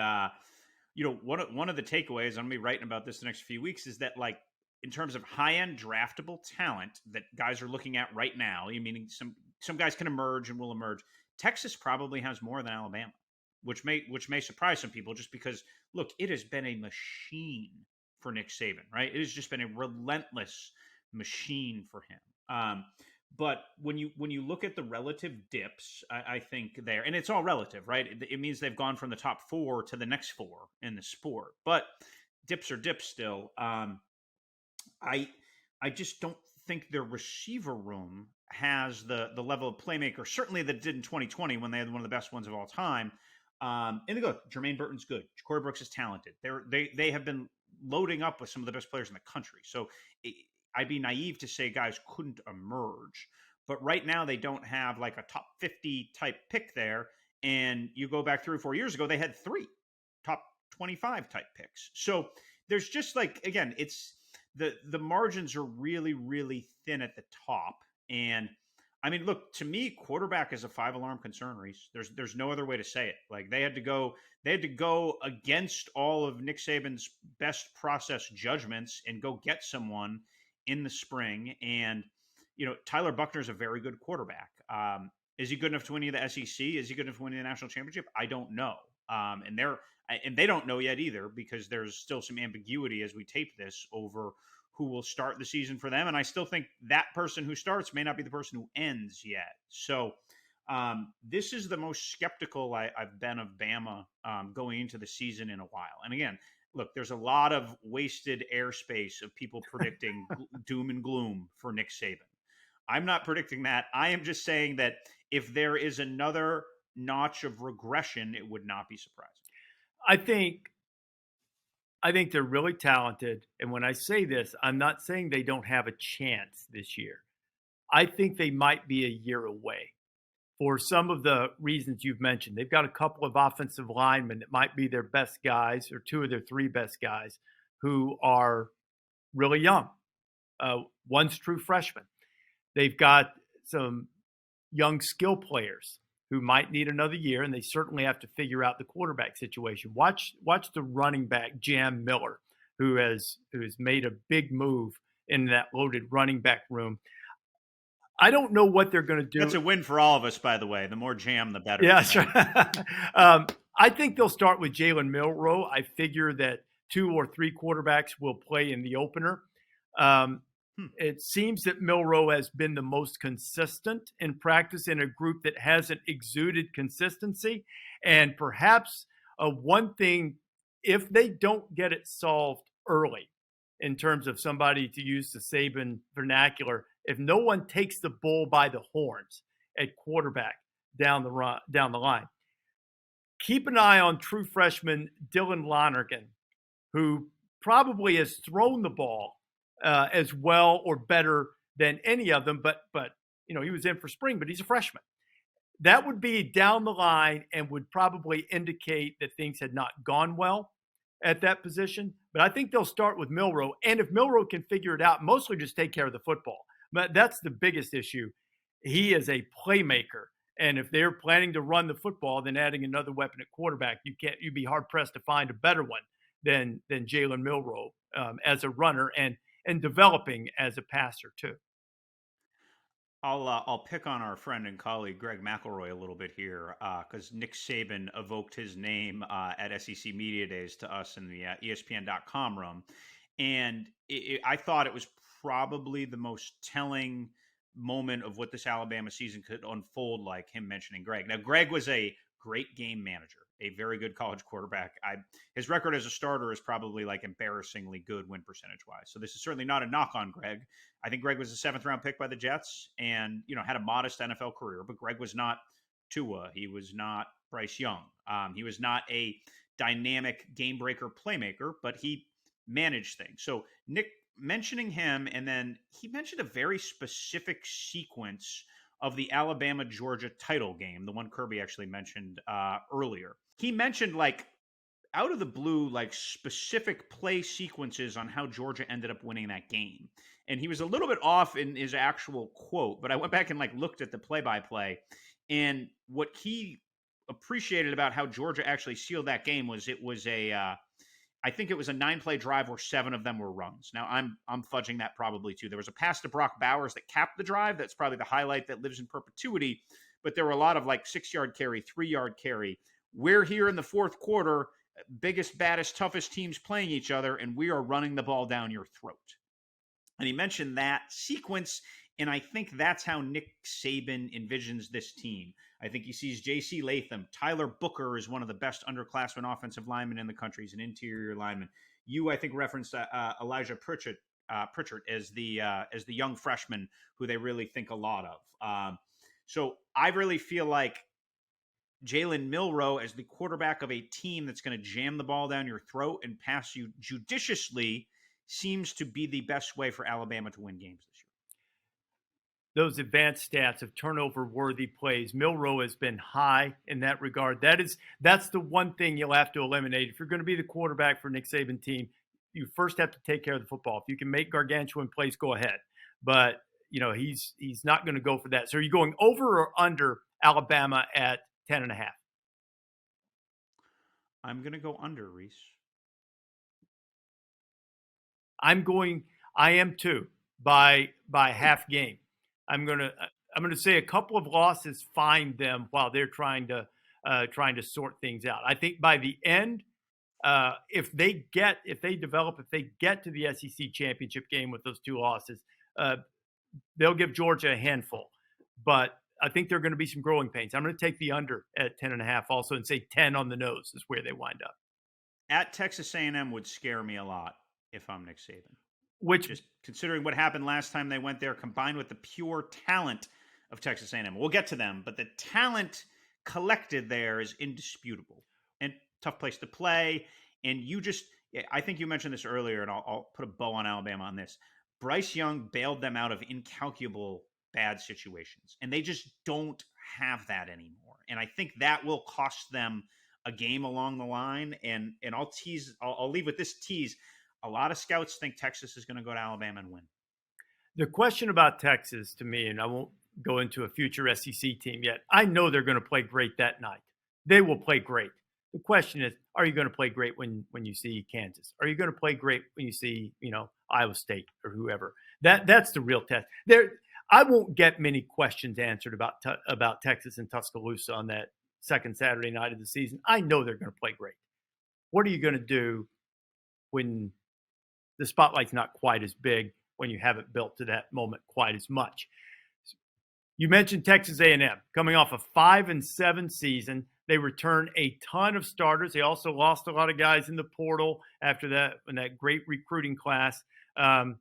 one of the takeaways, I'm gonna be writing about this the next few weeks, is that like in terms of high end draftable talent that guys are looking at right now, meaning some guys can emerge and will emerge. Texas probably has more than Alabama, which may surprise some people, just because look, it has been a machine for Nick Saban, right? It has just been a relentless machine for him. But when you look at the relative dips, I think there, and it's all relative, right? It means they've gone from the top 4 to the next 4 in the sport, but dips are dips still. I just don't think their receiver room has the level of playmaker, certainly that did in 2020 when they had one of the best ones of all time. And they go, Jermaine Burton's good. Corey Brooks is talented. They have been loading up with some of the best players in the country. So I'd be naive to say guys couldn't emerge. But right now they don't have like a top 50 type pick there. And you go back 3 or 4 years ago, they had 3 top 25 type picks. So there's just like, again, it's the margins are really, really thin at the top. And I mean, look, to me, quarterback is a 5-alarm concern, Rece. There's no other way to say it. Like they had to go against all of Nick Saban's best process judgments and go get someone in the spring. And, Tyler Buckner's a very good quarterback. Is he good enough to win the SEC? Is he good enough to win the national championship? I don't know. And they don't know yet either, because there's still some ambiguity as we tape this over who will start the season for them. And I still think that person who starts may not be the person who ends yet. So this is the most skeptical I've been of Bama going into the season in a while. And again, look, there's a lot of wasted airspace of people predicting doom and gloom for Nick Saban. I'm not predicting that. I am just saying that if there is another notch of regression, it would not be surprising. I think they're really talented. And when I say this, I'm not saying they don't have a chance this year. I think they might be a year away for some of the reasons you've mentioned. They've got a couple of offensive linemen that might be their best guys, or 2 of their 3 best guys, who are really young. One's true freshman. They've got some young skill players who might need another year, and they certainly have to figure out the quarterback situation. Watch the running back, Jam Miller, who has made a big move in that loaded running back room. I don't know what they're going to do. That's a win for all of us, by the way. The more Jam, the better. Yeah, sure. I think they'll start with Jalen Milroe. I figure that 2 or 3 quarterbacks will play in the opener. It seems that Milroe has been the most consistent in practice in a group that hasn't exuded consistency. And perhaps one thing, if they don't get it solved early, in terms of somebody, to use the Saban vernacular, if no one takes the bull by the horns at quarterback down the line, keep an eye on true freshman Dylan Lonergan, who probably has thrown the ball as well or better than any of them, but he was in for spring, but he's a freshman. That would be down the line and would probably indicate that things had not gone well at that position. But I think they'll start with Milroe, and if Milroe can figure it out, mostly just take care of the football. But that's the biggest issue. He is a playmaker, and if they're planning to run the football, then adding another weapon at quarterback, you'd be hard pressed to find a better one than Jalen Milroe as a runner and developing as a passer too. I'll pick on our friend and colleague Greg McElroy a little bit here, because Nick Saban evoked his name at SEC Media Days to us in the ESPN.com room, and I thought it was probably the most telling moment of what this Alabama season could unfold like, him mentioning Greg. Now, Greg was a great game manager, a very good college quarterback. His record as a starter is probably like embarrassingly good win percentage wise. So this is certainly not a knock on Greg. I think Greg was a 7th round pick by the Jets and, had a modest NFL career, but Greg was not Tua. He was not Bryce Young. He was not a dynamic game breaker playmaker, but he managed things. So Nick mentioning him, and then he mentioned a very specific sequence of the Alabama-Georgia title game, the one Kirby actually mentioned earlier. He mentioned, like, out of the blue, like, specific play sequences on how Georgia ended up winning that game. And he was a little bit off in his actual quote, but I went back and, like, looked at the play-by-play. And what he appreciated about how Georgia actually sealed that game was it was I think it was a 9-play drive where 7 of them were runs. Now, I'm fudging that probably too. There was a pass to Brock Bowers that capped the drive. That's probably the highlight that lives in perpetuity. But there were a lot of like 6-yard carry, 3-yard carry. We're here in the fourth quarter, biggest, baddest, toughest teams playing each other, and we are running the ball down your throat. And he mentioned that sequence, and I think that's how Nick Saban envisions this team. I think he sees J.C. Latham. Tyler Booker is one of the best underclassmen offensive linemen in the country. He's an interior lineman. You, I think, referenced Elijah Pritchett as the young freshman who they really think a lot of. So I really feel like Jalen Milroe as the quarterback of a team that's going to jam the ball down your throat and pass you judiciously seems to be the best way for Alabama to win games this year. Those advanced stats of turnover-worthy plays, Milroe has been high in that regard. That's the one thing you'll have to eliminate. If you're going to be the quarterback for Nick Saban team, you first have to take care of the football. If you can make gargantuan plays, go ahead. But, he's not going to go for that. So are you going over or under Alabama at 10.5? I'm going to go under, Rece. I am too, by half game. I'm gonna say a couple of losses find them while they're trying to sort things out. I think by the end, if they get to the SEC championship game with those 2 losses, they'll give Georgia a handful. But I think there are going to be some growing pains. I'm going to take the under at 10.5 also, and say 10 on the nose is where they wind up. At Texas A&M would scare me a lot if I'm Nick Saban. Which, just considering what happened last time they went there, combined with the pure talent of Texas A&M. We'll get to them, but the talent collected there is indisputable and tough place to play. And I think you mentioned this earlier, and I'll put a bow on Alabama on this. Bryce Young bailed them out of incalculable bad situations, and they just don't have that anymore. And I think that will cost them a game along the line. And I'll leave with this tease. A lot of scouts think Texas is going to go to Alabama and win. The question about Texas to me, and I won't go into a future SEC team yet, I know they're going to play great that night. They will play great. The question is, are you going to play great when you see Kansas? Are you going to play great when you see, Iowa State or whoever? That's the real test. I won't get many questions answered about Texas and Tuscaloosa on that second Saturday night of the season. I know they're going to play great. What are you going to do when the spotlight's not quite as big, when you haven't built to that moment quite as much? You mentioned Texas A&M coming off a 5-7 season. They return a ton of starters. They also lost a lot of guys in the portal after that, in that great recruiting class. To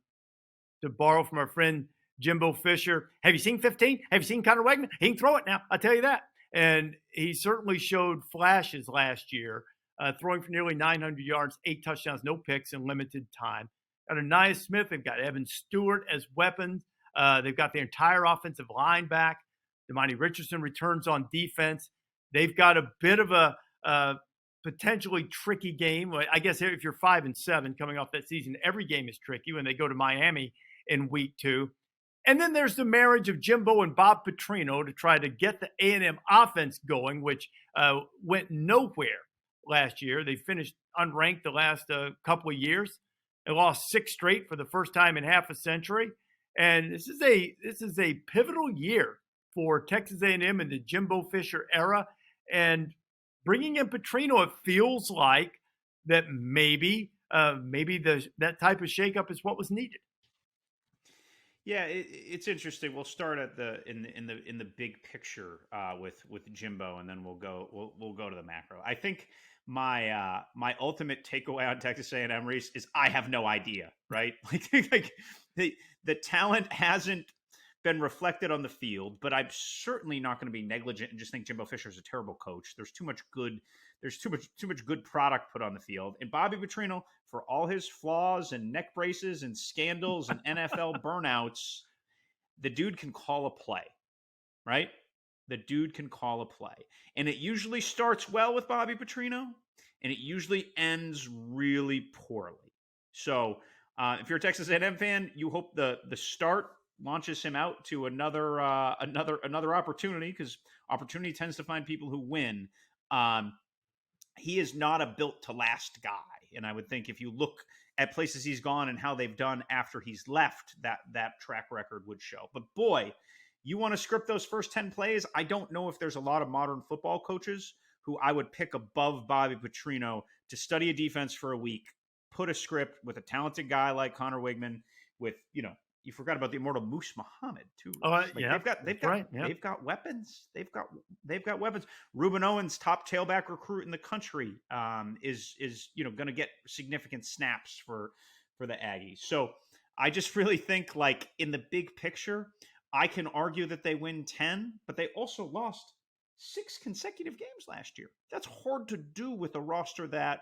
borrow from our friend Jimbo Fisher, have you seen 15? Have you seen Conor Wegman? He can throw it now, I'll tell you that. And he certainly showed flashes last year, throwing for nearly 900 yards, 8 touchdowns, no picks in limited time. Got Anais Smith. They've got Evan Stewart as weapons. They've got the entire offensive line back. Damani Richardson returns on defense. They've got a bit of a potentially tricky game. I guess if you're 5-7 coming off that season, every game is tricky when they go to Miami in week 2. And then there's the marriage of Jimbo and Bob Petrino to try to get the A&M offense going, which went nowhere last year. They finished unranked the last couple of years. They lost 6 straight for the first time in half a century. And this is a pivotal year for Texas A&M in the Jimbo Fisher era. And bringing in Petrino, it feels like that maybe that type of shakeup is what was needed. Yeah, it's interesting. We'll start at in the big picture with Jimbo, and then we'll go to the macro. I think my ultimate takeaway on Texas A&M, Rece, is I have no idea. Right, like the talent hasn't been reflected on the field, but I'm certainly not going to be negligent and just think Jimbo Fisher is a terrible coach. There's too much good. There's too much good product put on the field. And Bobby Petrino, for all his flaws and neck braces and scandals and NFL burnouts, the dude can call a play, right? The dude can call a play. And it usually starts well with Bobby Petrino, and it usually ends really poorly. So if you're a Texas A&M fan, you hope the start launches him out to another opportunity, because opportunity tends to find people who win. He is not a built to last guy. And I would think if you look at places he's gone and how they've done after he's left, that track record would show. But boy, you want to script those first 10 plays? I don't know if there's a lot of modern football coaches who I would pick above Bobby Petrino to study a defense for a week, put a script with a talented guy like Connor Wigman, with, you forgot about the immortal Moose Muhammad too. Yeah, they've got weapons. They've got weapons. Ruben Owens, top tailback recruit in the country, is going to get significant snaps for the Aggies. So I just really think, like, in the big picture, I can argue that they win 10, but they also lost 6 consecutive games last year. That's hard to do with a roster that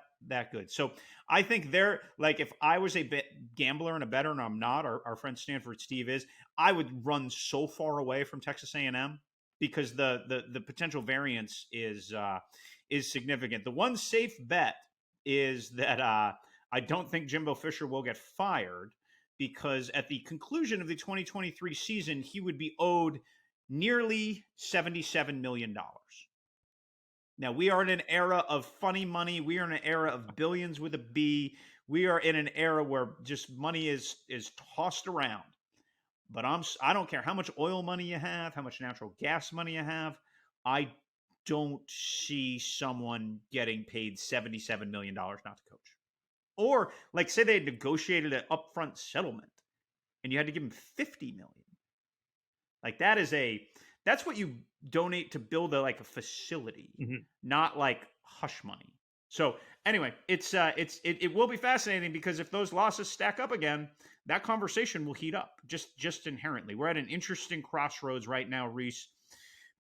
good. So I think they're, like, if I was a gambler and a bettor, and I'm not, our friend Stanford Steve is, I would run so far away from Texas A&M, because the potential variance is significant. The one safe bet is that I don't think Jimbo Fisher will get fired, because at the conclusion of the 2023 season, he would be owed nearly $77 million. Now, we are in an era of funny money. We are in an era of billions with a B. We are in an era where just money is tossed around. But I don't care how much oil money you have, how much natural gas money you have. I don't see someone getting paid $77 million not to coach. Or, like, say they had negotiated an upfront settlement and you had to give them $50 million. Like, that's what you donate to build a facility, not like hush money. So anyway, it will be fascinating, because if those losses stack up again, that conversation will heat up just inherently. We're at an interesting crossroads right now, Rece,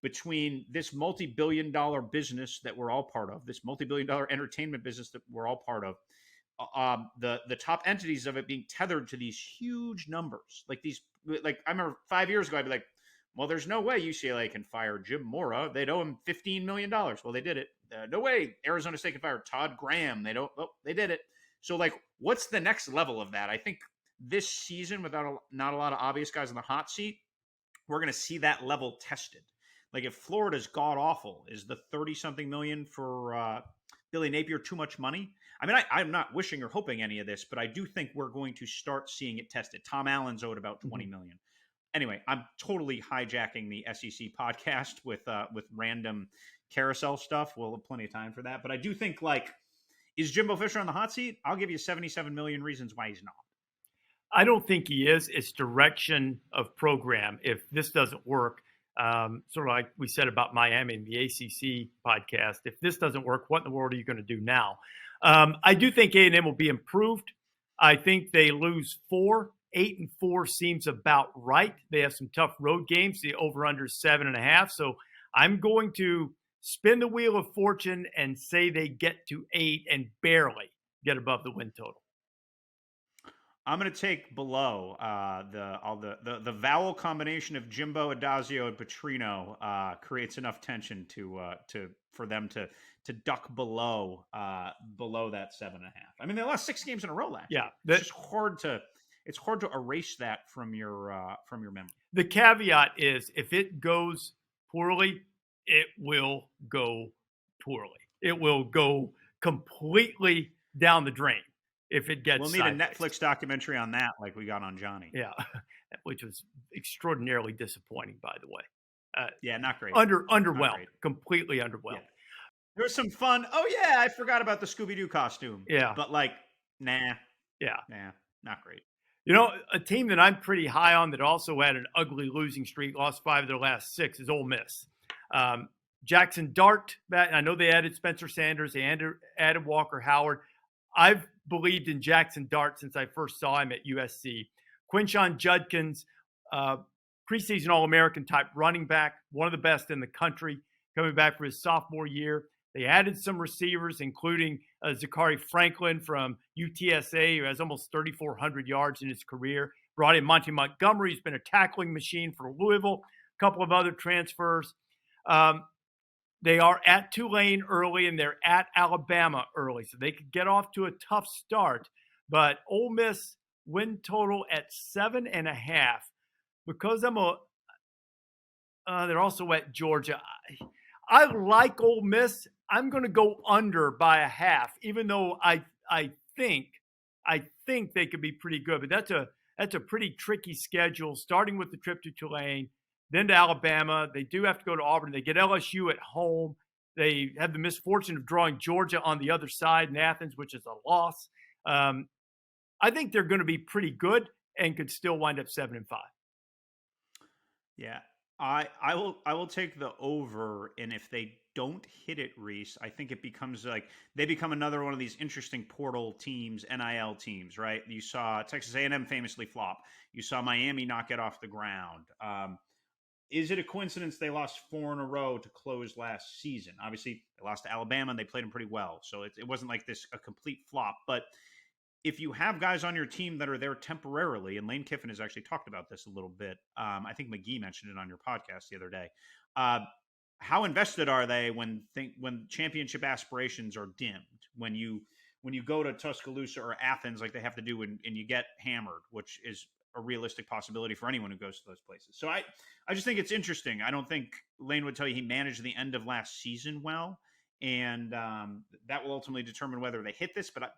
between this multi-billion-dollar business that we're all part of, this multi-billion-dollar entertainment business that we're all part of, the top entities of it being tethered to these huge numbers. Like I remember 5 years ago, I'd be like, well, there's no way UCLA can fire Jim Mora. They'd owe him $15 million. Well, they did it. No way Arizona State can fire Todd Graham. They did it. So, like, what's the next level of that? I think this season, without not a lot of obvious guys in the hot seat, we're going to see that level tested. Like, if Florida's god-awful, is the 30-something million for Billy Napier too much money? I mean, I'm not wishing or hoping any of this, but I do think we're going to start seeing it tested. Tom Allen's owed about $20 million. Anyway, I'm totally hijacking the SEC podcast with random carousel stuff. We'll have plenty of time for that. But I do think, like, is Jimbo Fisher on the hot seat? I'll give you 77 million reasons why he's not. I don't think he is. It's direction of program. If this doesn't work, sort of like we said about Miami in the ACC podcast, if this doesn't work, what in the world are you going to do now? I do think A&M will be improved. I think they lose 4. 8-4 seems about right. They have some tough road games. The over-under 7.5. So I'm going to spin the wheel of fortune and say they get to 8 and barely get above the win total. I'm going to take below the vowel combination of Jimbo, Adazio, and Petrino creates enough tension for them to duck below that 7.5. I mean, they lost 6 games in a row last year. It's just hard to. It's hard to erase that from your memory. The caveat is, if it goes poorly, it will go poorly. It will go completely down the drain if it gets. We'll need a Netflix documentary on that, like we got on Johnny. Yeah, which was extraordinarily disappointing, by the way. Yeah, not great. Underwhelmed. Not great. Completely underwhelmed. Yeah. There was some fun. Oh yeah, I forgot about the Scooby-Doo costume. Yeah, but like, nah. Yeah, nah, not great. A team that I'm pretty high on that also had an ugly losing streak, lost 5 of their last 6, is Ole Miss. Jackson Dart, I know they added Spencer Sanders, they added Walker Howard. I've believed in Jackson Dart since I first saw him at USC. Quinshon Judkins, preseason All-American type running back, one of the best in the country, coming back for his sophomore year. They added some receivers, including Zachary Franklin from UTSA, who has almost 3,400 yards in his career. Brought in Monty Montgomery, who's been a tackling machine for Louisville. A couple of other transfers. They are at Tulane early, and they're at Alabama early, so they could get off to a tough start. But Ole Miss win total at 7.5. Because they're also at Georgia. I like Ole Miss. I'm going to go under by a half, even though I think they could be pretty good. But that's a pretty tricky schedule, starting with the trip to Tulane, then to Alabama. They do have to go to Auburn. They get LSU at home. They have the misfortune of drawing Georgia on the other side in Athens, which is a loss. I think they're going to be pretty good and could still wind up 7-5. Yeah, I will take the over, and if they don't hit it, Rece, I think it becomes like they become another one of these interesting portal teams, NIL teams, right? You saw Texas A&M famously flop. You saw Miami not get off the ground. Is it a coincidence they lost 4 in a row to close last season? Obviously, they lost to Alabama, and they played them pretty well, so it wasn't like this a complete flop, but if you have guys on your team that are there temporarily, and Lane Kiffin has actually talked about this a little bit, I think McGee mentioned it on your podcast the other day. How invested are they when championship aspirations are dimmed? When you go to Tuscaloosa or Athens like they have to do, and you get hammered, which is a realistic possibility for anyone who goes to those places. So I just think it's interesting. I don't think Lane would tell you he managed the end of last season well, and that will ultimately determine whether they hit this. But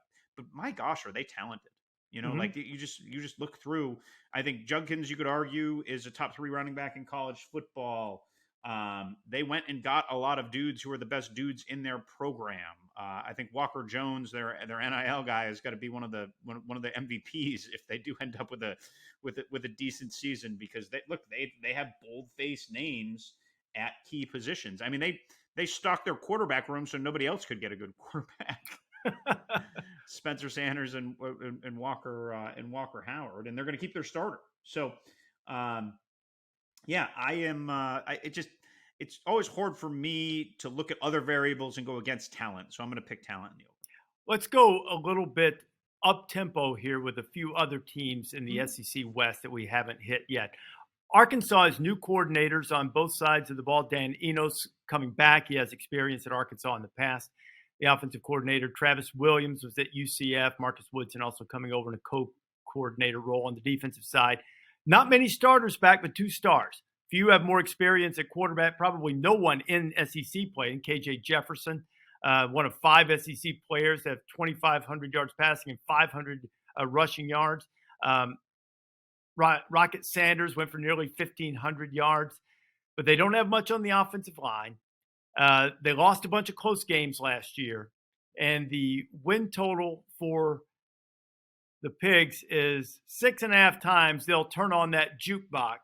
my gosh, are they talented? Like you just look through. I think Judkins, you could argue, is a top 3 running back in college football. They went and got a lot of dudes who are the best dudes in their program. I think Walker Jones, their NIL guy, has got to be one of the MVPs if they do end up with a decent season, because they have bold-faced names at key positions. I mean, they stocked their quarterback room so nobody else could get a good quarterback. Spencer Sanders and Walker Howard, and they're going to keep their starter. So, yeah, I am. It's always hard for me to look at other variables and go against talent. So I'm going to pick talent in the over. Let's go a little bit up tempo here with a few other teams in the SEC West that we haven't hit yet. Arkansas has new coordinators on both sides of the ball. Dan Enos coming back. He has experience at Arkansas in the past. The offensive coordinator, Travis Williams, was at UCF. Marcus Woodson also coming over in a co-coordinator role on the defensive side. Not many starters back, but 2 stars. Few have more experience at quarterback. Probably no one in SEC play. And KJ Jefferson, one of 5 SEC players that have 2,500 yards passing and 500 rushing yards. Rocket Sanders went for nearly 1,500 yards. But they don't have much on the offensive line. They lost a bunch of close games last year, and the win total for the Pigs is 6.5 times they'll turn on that jukebox.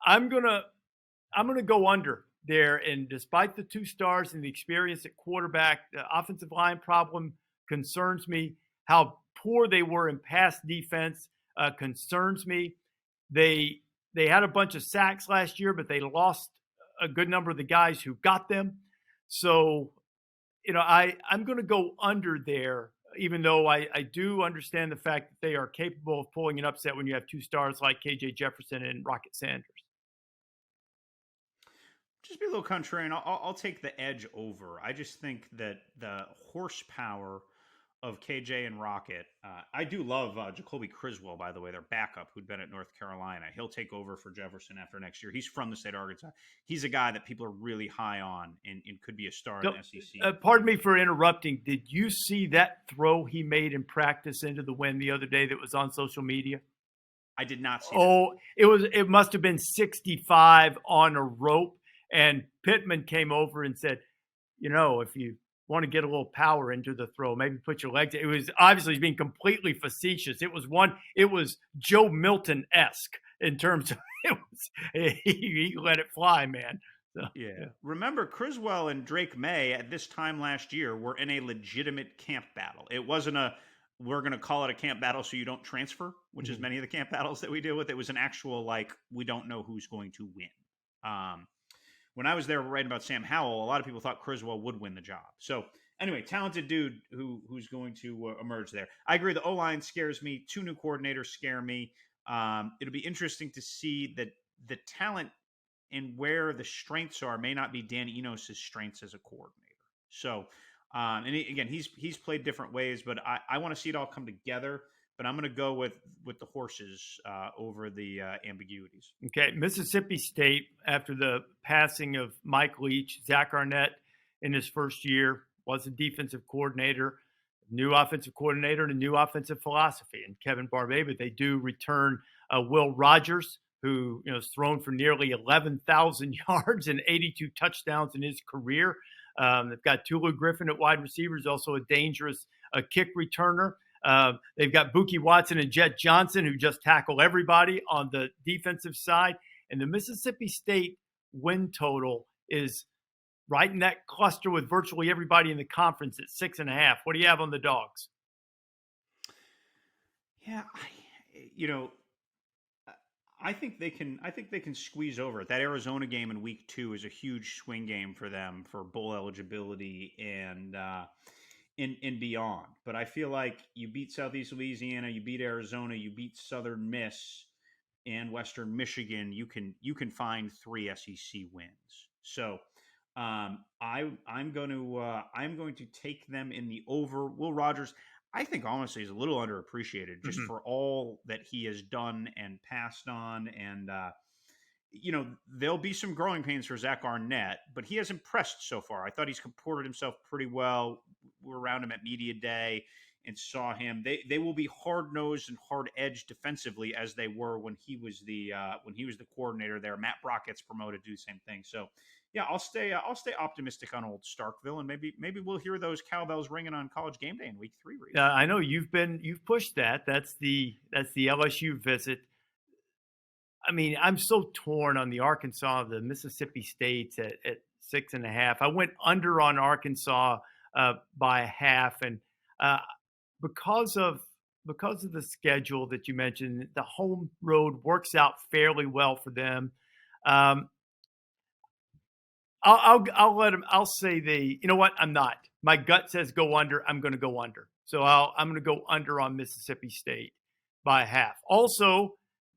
I'm gonna go under there, and despite the 2 stars and the experience at quarterback, the offensive line problem concerns me. How poor they were in pass defense concerns me. They had a bunch of sacks last year, but they lost a good number of the guys who got them. So, I'm going to go under there, even though I do understand the fact that they are capable of pulling an upset when you have 2 stars like KJ Jefferson and Rocket Sanders. Just be a little contrarian. I'll take the edge over. I just think that the horsepower of KJ and Rocket. I do love Jacoby Criswell, by the way, their backup, who'd been at North Carolina. He'll take over for Jefferson after next year. He's from the state of Arkansas. He's a guy that people are really high on and could be a star in the SEC. Pardon me for interrupting. Did you see that throw he made in practice into the wind the other day that was on social media? I did not see that. It must have been 65 on a rope, and Pittman came over and said, if you want to get a little power into the throw, maybe put your legs. It was obviously being completely facetious. It was Joe Milton-esque in terms of he let it fly, man. So, yeah. Remember, Criswell and Drake May at this time last year were in a legitimate camp battle. It wasn't we're going to call it a camp battle so you don't transfer, which is many of the camp battles that we deal with. It was an actual, we don't know who's going to win. When I was there writing about Sam Howell, a lot of people thought Criswell would win the job. So anyway, talented dude who's going to emerge there. I agree. The O-line scares me. 2 new coordinators scare me. It'll be interesting to see that the talent and where the strengths are may not be Dan Enos' strengths as a coordinator. So, again, he's played different ways, but I want to see it all come together. But I'm going to go with the horses over the ambiguities. Okay, Mississippi State, after the passing of Mike Leach, Zach Arnett in his first year was a defensive coordinator, new offensive coordinator, and a new offensive philosophy, and Kevin Barbay. But they do return Will Rogers, who has thrown for nearly 11,000 yards and 82 touchdowns in his career. They've got Tulu Griffin at wide receivers, also a dangerous kick returner. They've got Buki Watson and Jet Johnson, who just tackle everybody on the defensive side. And the Mississippi State win total is right in that cluster with virtually everybody in the conference at 6.5. What do you have on the Dogs? Yeah, I think they can squeeze over it. That Arizona game in week 2 is a huge swing game for them for bowl eligibility and beyond. But I feel like you beat Southeast Louisiana, you beat Arizona, you beat Southern Miss and Western Michigan. You can find 3 SEC wins. So I'm going to take them in the over. Will Rogers, I think, honestly, is a little underappreciated just for all that he has done and passed on. And, there'll be some growing pains for Zach Arnett, but he has impressed so far. I thought he's comported himself pretty well. We were around him at Media Day and saw him. They will be hard-nosed and hard-edged defensively as they were when he was the coordinator there. Matt Brock gets promoted to do the same thing. So, yeah, I'll stay optimistic on old Starkville, and maybe we'll hear those cowbells ringing on College Game Day in week 3. I know you've pushed that. That's the LSU visit. I mean, I'm so torn on the Arkansas, the Mississippi States at 6.5. I went under on Arkansas by 1/2, and because of the schedule that you mentioned, the home road works out fairly well for them. I'll say you know what? I'm not. My gut says go under. I'm going to go under. So I'm going to go under on Mississippi State by 1/2. Also,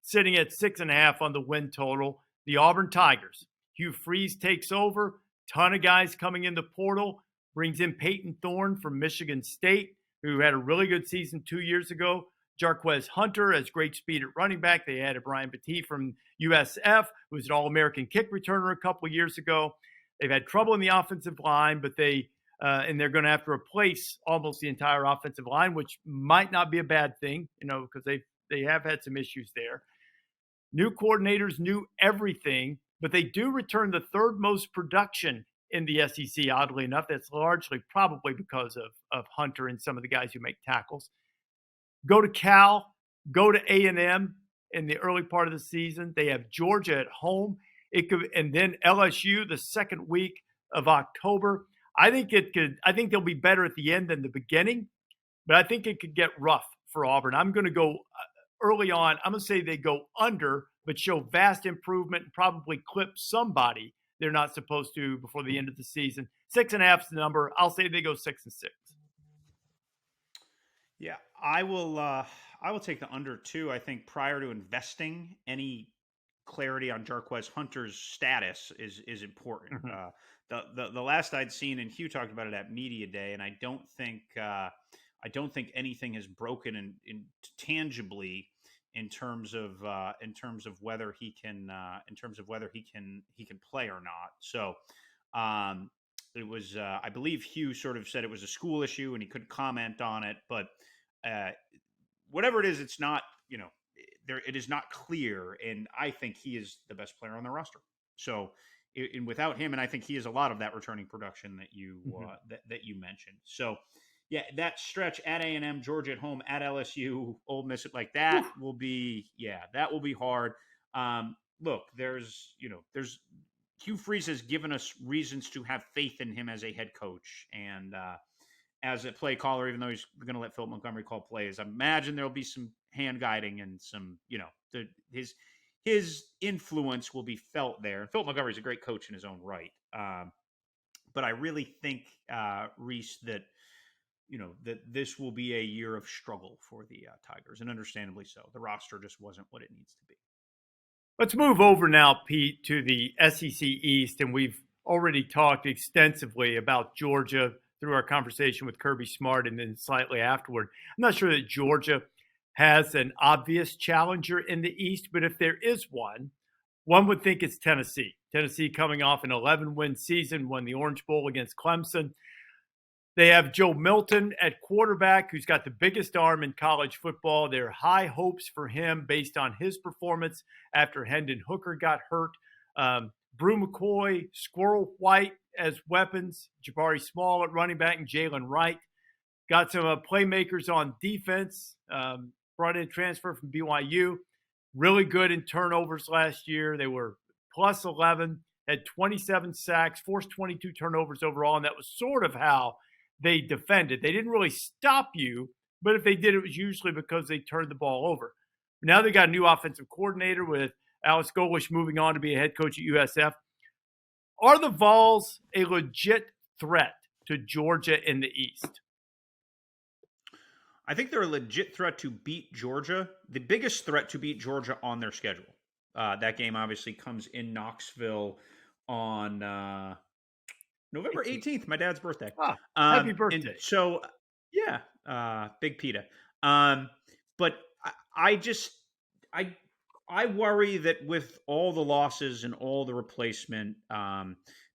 sitting at 6.5 on the win total, the Auburn Tigers. Hugh Freeze takes over. Ton of guys coming in the portal. Brings in Peyton Thorne from Michigan State, who had a really good season 2 years ago. Jarquez Hunter has great speed at running back. They added Brian Petit from USF, who was an All-American kick returner a couple of years ago. They've had trouble in the offensive line, but they're going to have to replace almost the entire offensive line, which might not be a bad thing, because they have had some issues there. New coordinators, new everything, but they do return the 3rd most production in the SEC, oddly enough. That's largely probably because of Hunter and some of the guys who make tackles. Go to Cal, go to A&M in the early part of the season. They have Georgia at home. And then LSU the second week of October. I think they'll be better at the end than the beginning, but I think it could get rough for Auburn. I'm going to go early on. I'm going to say they go under, but show vast improvement and probably clip somebody they're not supposed to before the end of the season. 6.5 is the number. I'll say they go 6-6. Yeah, I will take the under too. I think prior to investing, any clarity on Jarquez Hunter's status is important. The last I'd seen, and Hugh talked about it at Media Day, and I don't think anything has broken in tangibly in terms of whether he can play or not. So it was I believe Hugh sort of said it was a school issue and he couldn't comment on it, but whatever it is, it's not it is not clear, and I think he is the best player on the roster. So and without him, and I think he is a lot of that returning production that you that you mentioned. So, yeah, that stretch at A&M, Georgia at home, at LSU, Ole Miss, like that will be hard. Look, there's Hugh Freeze has given us reasons to have faith in him as a head coach and as a play caller, even though he's going to let Philip Montgomery call plays. I imagine there'll be some hand guiding and some, his influence will be felt there. And Philip Montgomery's a great coach in his own right. But I really think, Rece, that this will be a year of struggle for the Tigers, and understandably so. The roster just wasn't what it needs to be. Let's move over now, Pete, to the SEC East, and we've already talked extensively about Georgia through our conversation with Kirby Smart and then slightly afterward. I'm not sure that Georgia has an obvious challenger in the East, but if there is one would think it's Tennessee. Tennessee coming off an 11-win season, won the Orange Bowl against Clemson. They have Joe Milton at quarterback, who's got the biggest arm in college football. There are high hopes for him based on his performance after Hendon Hooker got hurt. Brew McCoy, Squirrel White as weapons, Jabari Small at running back, and Jalen Wright. Got some playmakers on defense, brought in transfer from BYU. Really good in turnovers last year. They were plus 11, had 27 sacks, forced 22 turnovers overall, and that was sort of how they defended. They didn't really stop you, but if they did, it was usually because they turned the ball over. Now they got a new offensive coordinator with Alex Golesh moving on to be a head coach at USF. Are the Vols a legit threat to Georgia in the East? I think they're a legit threat to beat Georgia. The biggest threat to beat Georgia on their schedule. That game obviously comes in Knoxville on November 18th, my dad's birthday. Happy birthday. And so, Big Peta. But I worry that with all the losses and all the replacement,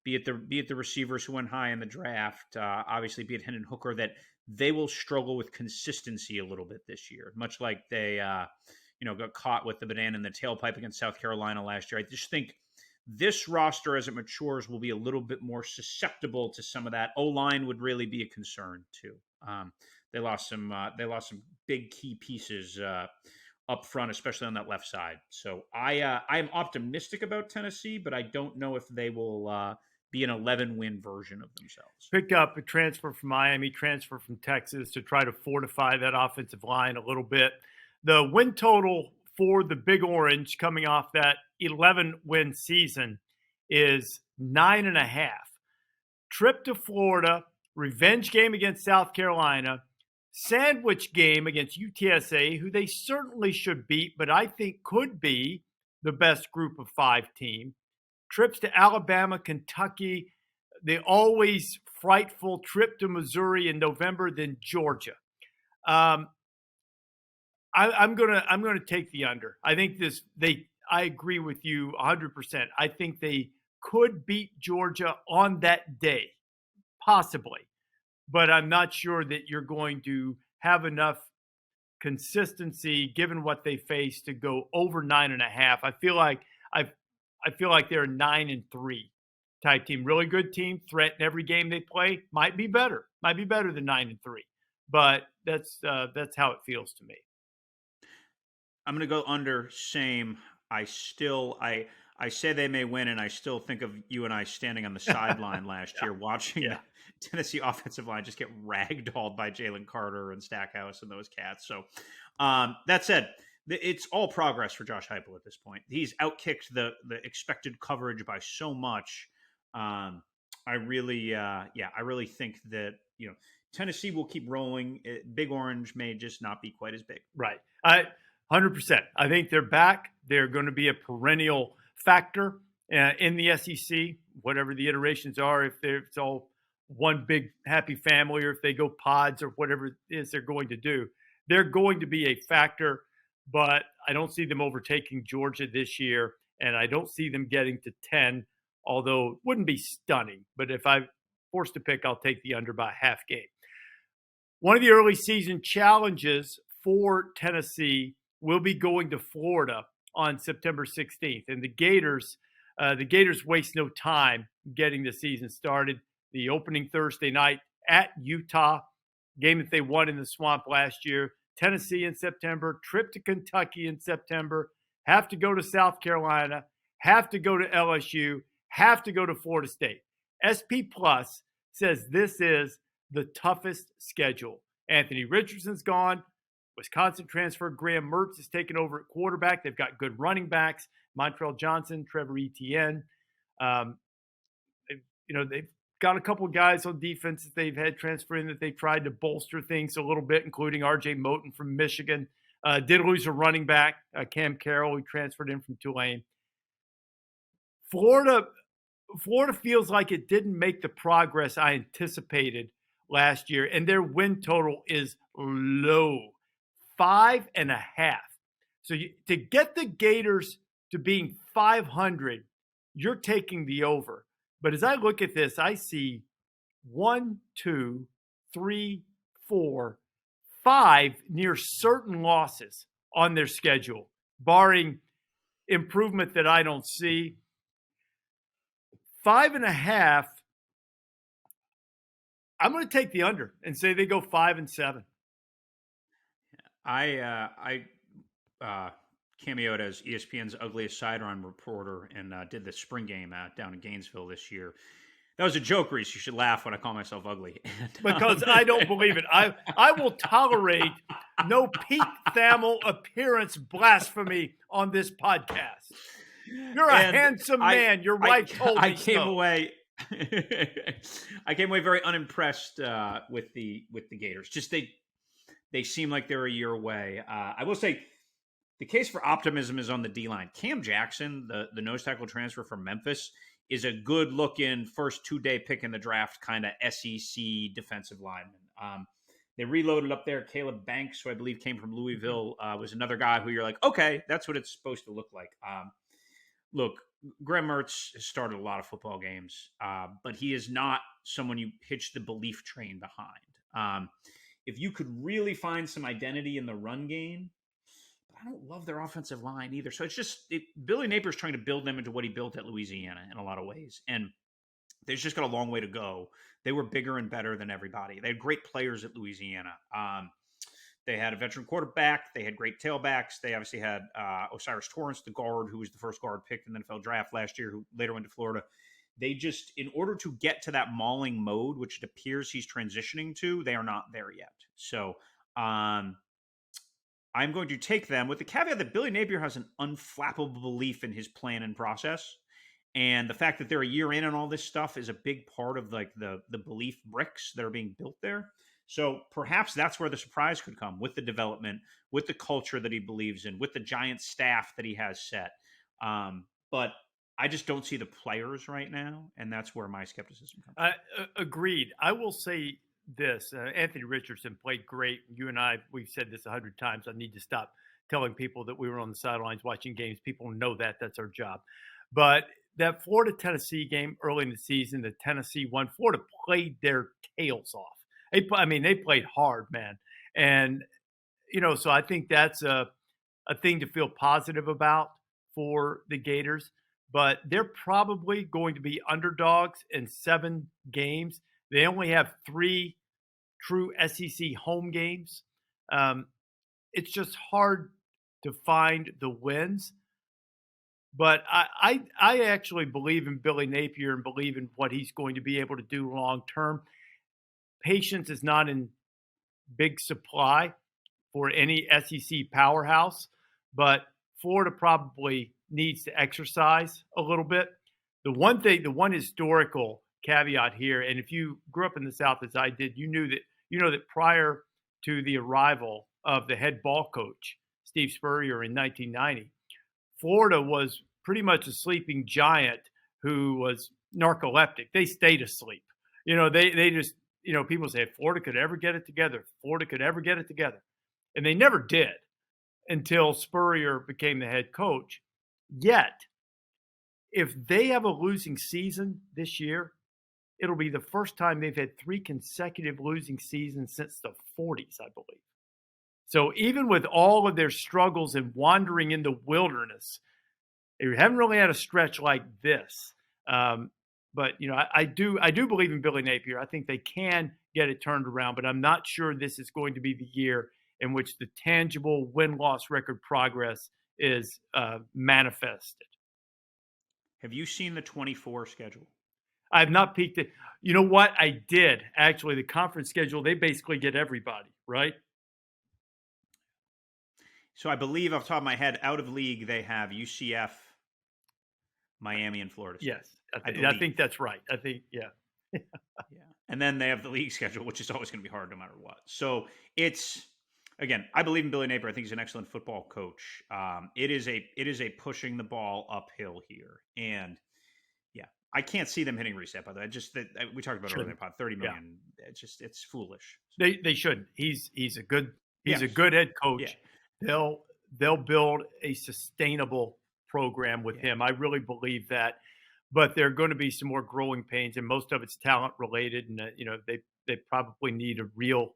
be it the receivers who went high in the draft, obviously be it Hendon Hooker, that they will struggle with consistency a little bit this year, much like they got caught with the banana in the tailpipe against South Carolina last year. I just think this roster, as it matures, will be a little bit more susceptible to some of that. O-line would really be a concern too. They lost some big key pieces up front, especially on that left side. So I am optimistic about Tennessee, but I don't know if they will be an 11-win version of themselves. Picked up a transfer from Miami, transfer from Texas to try to fortify that offensive line a little bit. The win total for the Big Orange coming off that 11-win season is 9.5. Trip to Florida, revenge game against South Carolina, sandwich game against UTSA, who they certainly should beat, but I think could be the best group of 5 team. Trips to Alabama, Kentucky, the always frightful trip to Missouri in November, then Georgia. I'm gonna take the under. I think I agree with you 100%. I think they could beat Georgia on that day, possibly, but I'm not sure that you're going to have enough consistency given what they face to go over 9.5. I feel like they're a 9-3 type team. Really good team, threat in every game they play. Might be better than 9-3, but that's how it feels to me. I'm going to go under same. I say they may win, and I still think of you and I standing on the sideline last year watching the Tennessee offensive line just get ragdolled by Jalen Carter and Stackhouse and those cats. So that said, it's all progress for Josh Heupel at this point. He's outkicked the expected coverage by so much. I really think that Tennessee will keep rolling. Big Orange may just not be quite as big. Right. 100%. I think they're back. They're going to be a perennial factor in the SEC, whatever the iterations are, if it's all one big happy family or if they go pods or whatever it is they're going to do. They're going to be a factor, but I don't see them overtaking Georgia this year, and I don't see them getting to 10, although it wouldn't be stunning. But if I'm forced to pick, I'll take the under by half game. One of the early season challenges for Tennessee will be going to Florida on September 16th. And the Gators, The Gators waste no time getting the season started. The opening Thursday night at Utah, game that they won in the Swamp last year. Tennessee in September, trip to Kentucky in September, have to go to South Carolina, have to go to LSU, have to go to Florida State. SP Plus says this is the toughest schedule. Anthony Richardson's gone. Wisconsin transfer Graham Mertz has taken over at quarterback. They've got good running backs, Montrell Johnson, Trevor Etienne. They've got a couple of guys on defense that they've had transfer in that they tried to bolster things a little bit, including R.J. Moten from Michigan. Did lose a running back, Cam Carroll, who transferred in from Tulane. Florida feels like it didn't make the progress I anticipated last year, and their win total is low, 5.5. So to get the Gators to being 500, you're taking the over. But as I look at this, I see 1, 2, 3, 4, 5 near certain losses on their schedule, barring improvement that I don't see. 5.5. I'm going to take the under and say they go 5-7. I cameoed as ESPN's ugliest sidearm reporter and did the spring game down in Gainesville this year. That was a joke, Rece. You should laugh when I call myself ugly. Because I don't believe it. I will tolerate no Pete Thamel appearance blasphemy on this podcast. You're a handsome man. Your wife told me I came away very unimpressed with the Gators. Just they seem like they're a year away. I will say the case for optimism is on the D-line. Cam Jackson, the nose tackle transfer from Memphis, is a good-looking first 2-day pick in the draft kind of SEC defensive lineman. They reloaded up there. Caleb Banks, who I believe came from Louisville, was another guy who you're like, okay, that's what it's supposed to look like. Look, Graham Mertz has started a lot of football games, but he is not someone you hitch the belief train behind. If you could really find some identity in the run game, I don't love their offensive line either. So it's just Billy Napier's trying to build them into what he built at Louisiana in a lot of ways. And they've just got a long way to go. They were bigger and better than everybody. They had great players at Louisiana. They had a veteran quarterback. They had great tailbacks. They obviously had Osiris Torrance, the guard, who was the first guard picked in the NFL draft last year, who later went to Florida. They just, in order to get to that mauling mode, which it appears he's transitioning to, they are not there yet. So I'm going to take them with the caveat that Billy Napier has an unflappable belief in his plan and process. And the fact that they're a year in and all this stuff is a big part of like the belief bricks that are being built there. So perhaps that's where the surprise could come with the development, with the culture that he believes in, with the giant staff that he has set. But I just don't see the players right now, and that's where my skepticism comes from. Agreed. I will say this. Anthony Richardson played great. You and I, we've said this 100 times. I need to stop telling people that we were on the sidelines watching games. People know that. That's our job. But that Florida-Tennessee game early in the season, the Tennessee won. Florida played their tails off. They played hard, man. And, so I think that's a thing to feel positive about for the Gators. But they're probably going to be underdogs in 7 games. They only have 3 true SEC home games. It's just hard to find the wins. But I actually believe in Billy Napier and believe in what he's going to be able to do long term. Patience is not in big supply for any SEC powerhouse, but Florida probably needs to exercise a little bit. The one historical caveat here, and if you grew up in the South as I did, you know that prior to the arrival of the head ball coach, Steve Spurrier, in 1990, Florida was pretty much a sleeping giant who was narcoleptic. They stayed asleep. They just, people say, if Florida could ever get it together, Florida could ever get it together. And they never did until Spurrier became the head coach. Yet, if they have a losing season this year, it'll be the first time they've had 3 consecutive losing seasons since the 40s, I believe. So even with all of their struggles and wandering in the wilderness, They haven't really had a stretch like this. But I do believe in Billy Napier. I think they can get it turned around, but I'm not sure this is going to be the year in which the tangible win-loss record progress is manifested. Have you seen the 24 schedule? I have not peeked it. You know what? I did actually. The conference schedule, they basically get everybody, right? So I believe off the top of my head, out of league, they have UCF, Miami, and Florida State. Yes. I think that's right. I think, yeah. Yeah. And then they have the league schedule, which is always going to be hard no matter what. So it's, again, I believe in Billy Napier. I think he's an excellent football coach. It is a pushing the ball uphill here. And yeah, I can't see them hitting reset, by the way. We talked about it earlier, pod 30 million. Yeah. It's foolish. They shouldn't. He's a good head coach. Yeah. They'll build a sustainable program with him. I really believe that. But there are going to be some more growing pains, and most of it's talent related. And they probably need a real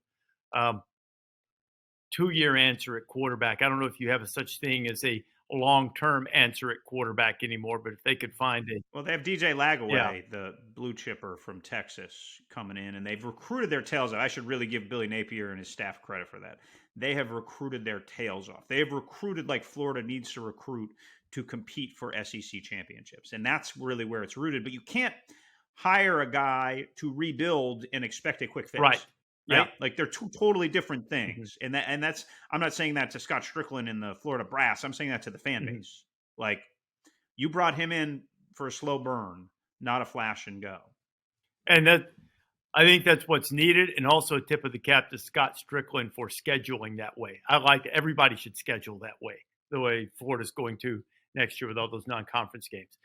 2-year answer at quarterback. I don't know if you have a such thing as a long-term answer at quarterback anymore, but if they could find it. Well, they have DJ Lagaway, the blue chipper from Texas, coming in, and they've recruited their tails off. I should really give Billy Napier and his staff credit for that. They have recruited their tails off. They have recruited like Florida needs to recruit to compete for SEC championships. And that's really where it's rooted. But you can't hire a guy to rebuild and expect a quick fix. Right? Yeah. Like they're two totally different things. Mm-hmm. And that's, I'm not saying that to Scott Strickland and the Florida Brass. I'm saying that to the fan base. Mm-hmm. Like, you brought him in for a slow burn, not a flash and go. And I think that's what's needed. And also a tip of the cap to Scott Strickland for scheduling that way. I like it. Everybody should schedule that way, the way Florida's going to next year with all those non-conference games.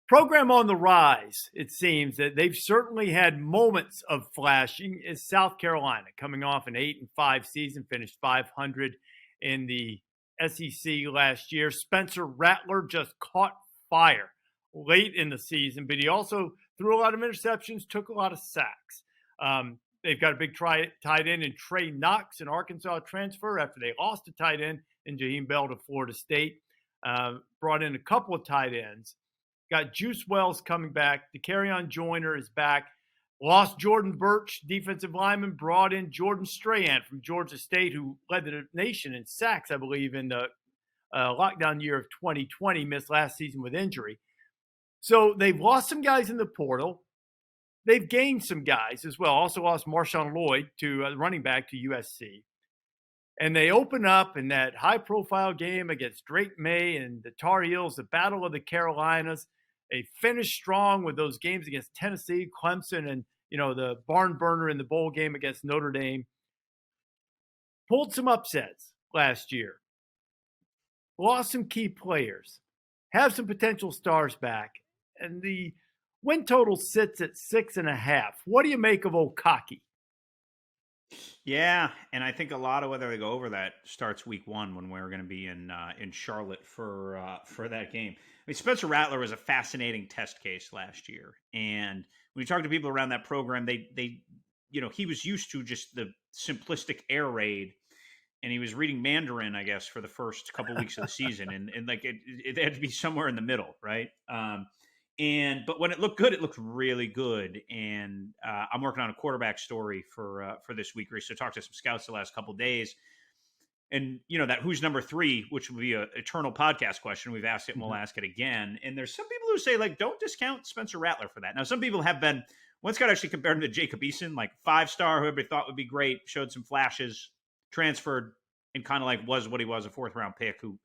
Program on the rise, it seems that they've certainly had moments of flashing, is South Carolina, coming off an 8-5 season, finished 500 in the SEC last year. Spencer Rattler just caught fire late in the season, but he also threw a lot of interceptions, took a lot of sacks. They've got a big tight end in Trey Knox, an Arkansas transfer, after they lost a tight end in Jaheim Bell to Florida State. Brought in a couple of tight ends. Got Juice Wells coming back. DeCarrion Joyner is back. Lost Jordan Birch, defensive lineman. Brought in Jordan Strahan from Georgia State, who led the nation in sacks, I believe, in the lockdown year of 2020. Missed last season with injury. So they've lost some guys in the portal. They've gained some guys as well. Also lost Marshawn Lloyd to running back to USC. And they open up in that high-profile game against Drake May and the Tar Heels, the Battle of the Carolinas. They finished strong with those games against Tennessee, Clemson, and the barn burner in the bowl game against Notre Dame. Pulled some upsets last year. Lost some key players. Have some potential stars back. And the win total sits at 6.5. What do you make of old Cocky? Yeah, and I think a lot of whether they go over that starts week 1 when we're going to be in Charlotte for that game. I mean, Spencer Rattler was a fascinating test case last year, and when you talk to people around that program, they he was used to just the simplistic air raid, and he was reading Mandarin, I guess, for the first couple weeks of the season, and like it had to be somewhere in the middle, right? But when it looked good, it looked really good. And I'm working on a quarterback story for this week, Rece. So I talked to some scouts the last couple of days. And, that who's number 3, which will be an eternal podcast question. We've asked it and we'll ask it again. And there's some people who say, like, don't discount Spencer Rattler for that. Now, some people have been, one Scott actually compared him to Jacob Eason, like 5-star, who everybody thought would be great, showed some flashes, transferred, and kind of like was what he was, a 4th-round pick who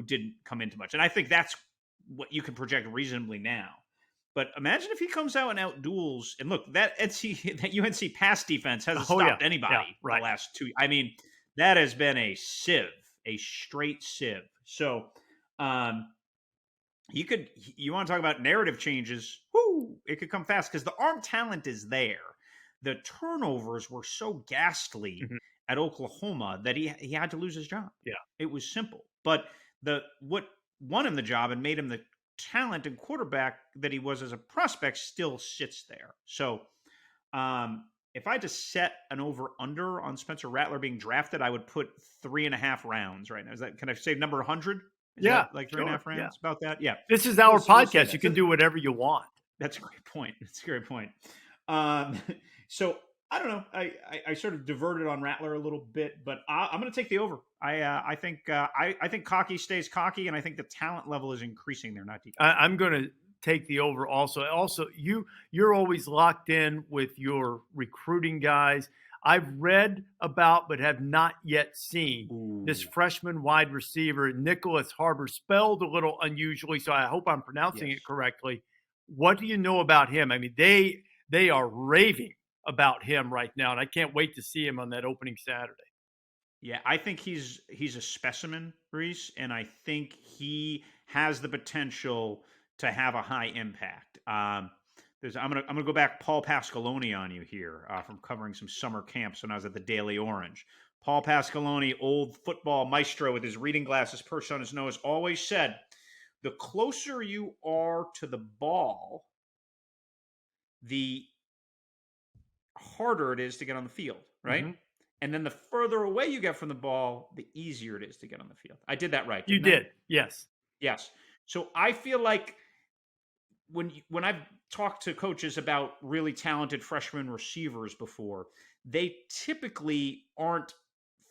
didn't come into much. And I think that's what you can project reasonably now. But imagine if he comes out and outduels. And look, that UNC pass defense hasn't stopped anybody the last 2. I mean, that has been a sieve, a straight sieve. So you want to talk about narrative changes? Whoo, it could come fast because the arm talent is there. The turnovers were so ghastly at Oklahoma that he had to lose his job. Yeah, it was simple. But what won him the job and made him the talent and quarterback that he was as a prospect still sits there. So if I had to set an over-under on Spencer Rattler being drafted, I would put 3.5 rounds right now. Can I say number 100? Is Yeah, that like 3.5 sure, yeah. rounds? About that? Yeah. This is our We'll say podcast. that. You can do whatever you want. That's a great point. That's a great point. So I don't know. I sort of diverted on Rattler a little bit, but I'm going to take the over. I think cocky stays cocky, and I think the talent level is increasing there, not decreasing. I'm going to take the over also. Also, you're always locked in with your recruiting guys. I've read about but have not yet seen this freshman wide receiver, Nicholas Harbor, spelled a little unusually, so I hope I'm pronouncing it correctly. What do you know about him? I mean, they are raving about him right now, and I can't wait to see him on that opening Saturday. Yeah, I think he's a specimen, Rece, and I think he has the potential to have a high impact. I'm gonna go back Paul Pasqualoni on you here from covering some summer camps when I was at the Daily Orange. Paul Pasqualoni, old football maestro with his reading glasses perched on his nose, always said, the closer you are to the ball, the harder it is to get on the field, right? Mm-hmm. And then the further away you get from the ball, the easier it is to get on the field. I did that right. You did, yes. Yes. So I feel like when I've talked to coaches about really talented freshman receivers before, they typically aren't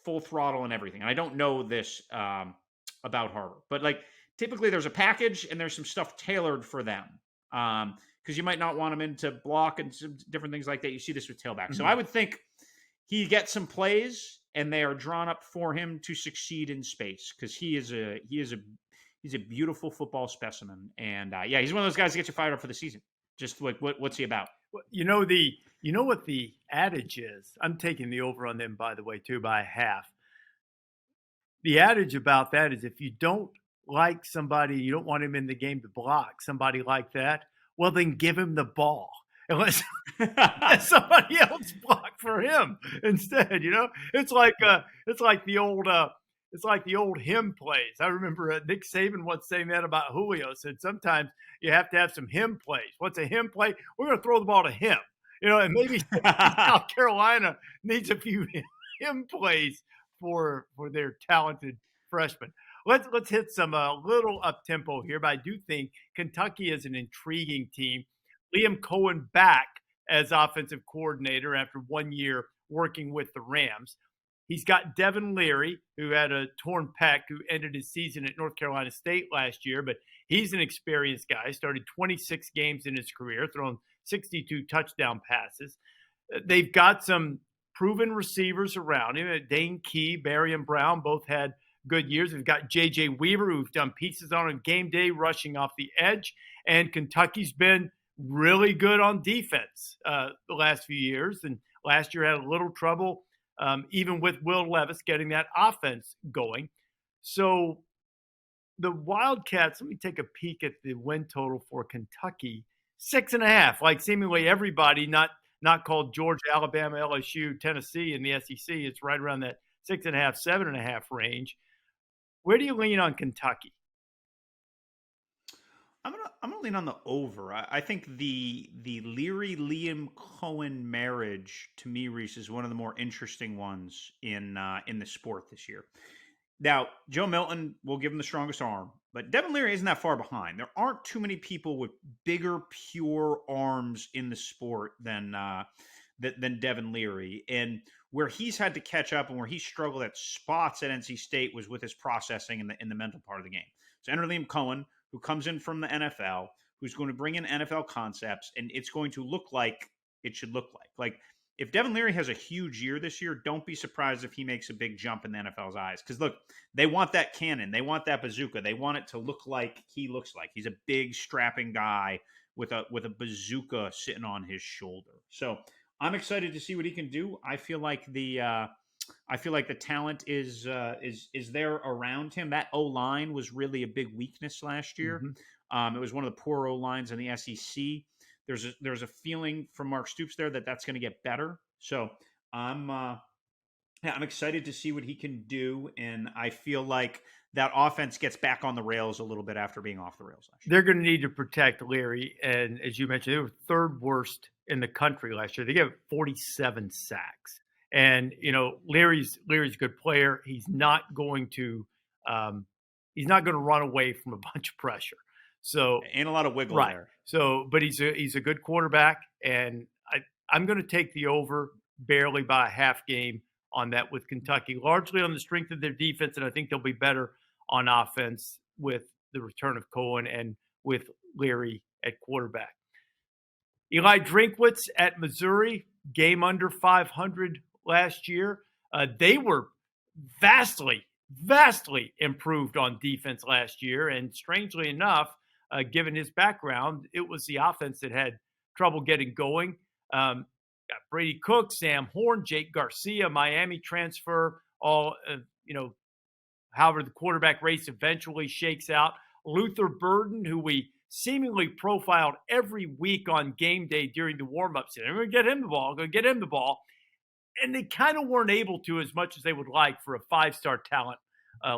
full throttle and everything. And I don't know this about Harvard, but like typically there's a package and there's some stuff tailored for them. Because you might not want them into block and some different things like that. You see this with tailback. Mm-hmm. So I would think he gets some plays and they are drawn up for him to succeed in space because he's a beautiful football specimen. And he's one of those guys that gets you fired up for the season. Just like what's he about? You know what the adage is? I'm taking the over on them, by the way, too, by a half. The adage about that is if you don't like somebody, you don't want him in the game to block somebody like that, well, then give him the ball. Unless somebody else block for him instead, it's like the old hymn plays. I remember Nick Saban once saying that about Julio. Said sometimes you have to have some hymn plays. What's a hymn play? We're going to throw the ball to him, and maybe South Carolina needs a few hymn plays for their talented freshmen. Let's hit some little up tempo here, but I do think Kentucky is an intriguing team. Liam Cohen back as offensive coordinator after 1 year working with the Rams. He's got Devin Leary, who had a torn pec, who ended his season at North Carolina State last year, but he's an experienced guy. Started 26 games in his career, thrown 62 touchdown passes. They've got some proven receivers around him. Dane Key, Barian Brown both had good years. We've got J.J. Weaver, who've done pieces on game day, rushing off the edge. And Kentucky's been really good on defense the last few years. And last year had a little trouble, even with Will Levis getting that offense going. So the Wildcats, let me take a peek at the win total for Kentucky. 6.5, like seemingly everybody, not called Georgia, Alabama, LSU, Tennessee in the SEC. It's right around that 6.5, 7.5 range. Where do you lean on Kentucky? I'm gonna lean on the over. I think the Leary Liam Cohen marriage to me, Rece, is one of the more interesting ones in the sport this year. Now, Joe Milton will give him the strongest arm, but Devin Leary isn't that far behind. There aren't too many people with bigger, pure arms in the sport than Devin Leary. And where he's had to catch up and where he struggled at spots at NC State was with his processing in the mental part of the game. So enter Liam Cohen, who comes in from the NFL, who's going to bring in NFL concepts, and it's going to look like it should look like. Like, if Devin Leary has a huge year this year, don't be surprised if he makes a big jump in the NFL's eyes. Because, look, they want that cannon. They want that bazooka. They want it to look like he looks like. He's a big, strapping guy with a bazooka sitting on his shoulder. So I'm excited to see what he can do. I feel like the talent is there around him. That O-line was really a big weakness last year. Mm-hmm. It was one of the poor O-lines in the SEC. There's a feeling from Mark Stoops there that's going to get better. So I'm excited to see what he can do, and I feel like that offense gets back on the rails a little bit after being off the rails last year. They're going to need to protect Leary, and as you mentioned, they were third worst in the country last year. They gave 47 sacks. And, Leary's a good player. He's not going to he's not going to run away from a bunch of pressure. So ain't a lot of wiggle right. there. So, but he's a good quarterback, and I'm going to take the over barely by a half game on that with Kentucky, largely on the strength of their defense, and I think they'll be better on offense with the return of Cohen and with Leary at quarterback. Eli Drinkwitz at Missouri, game under 500 last year. They were vastly improved on defense last year, and strangely enough, given his background, it was the offense that had trouble getting going. Got Brady Cook, Sam Horn, Jake Garcia, Miami transfer, all, however the quarterback race eventually shakes out. Luther Burden, who we seemingly profiled every week on game day during the warm-ups. I'm going to get him the ball. And they kind of weren't able to as much as they would like for a five-star talent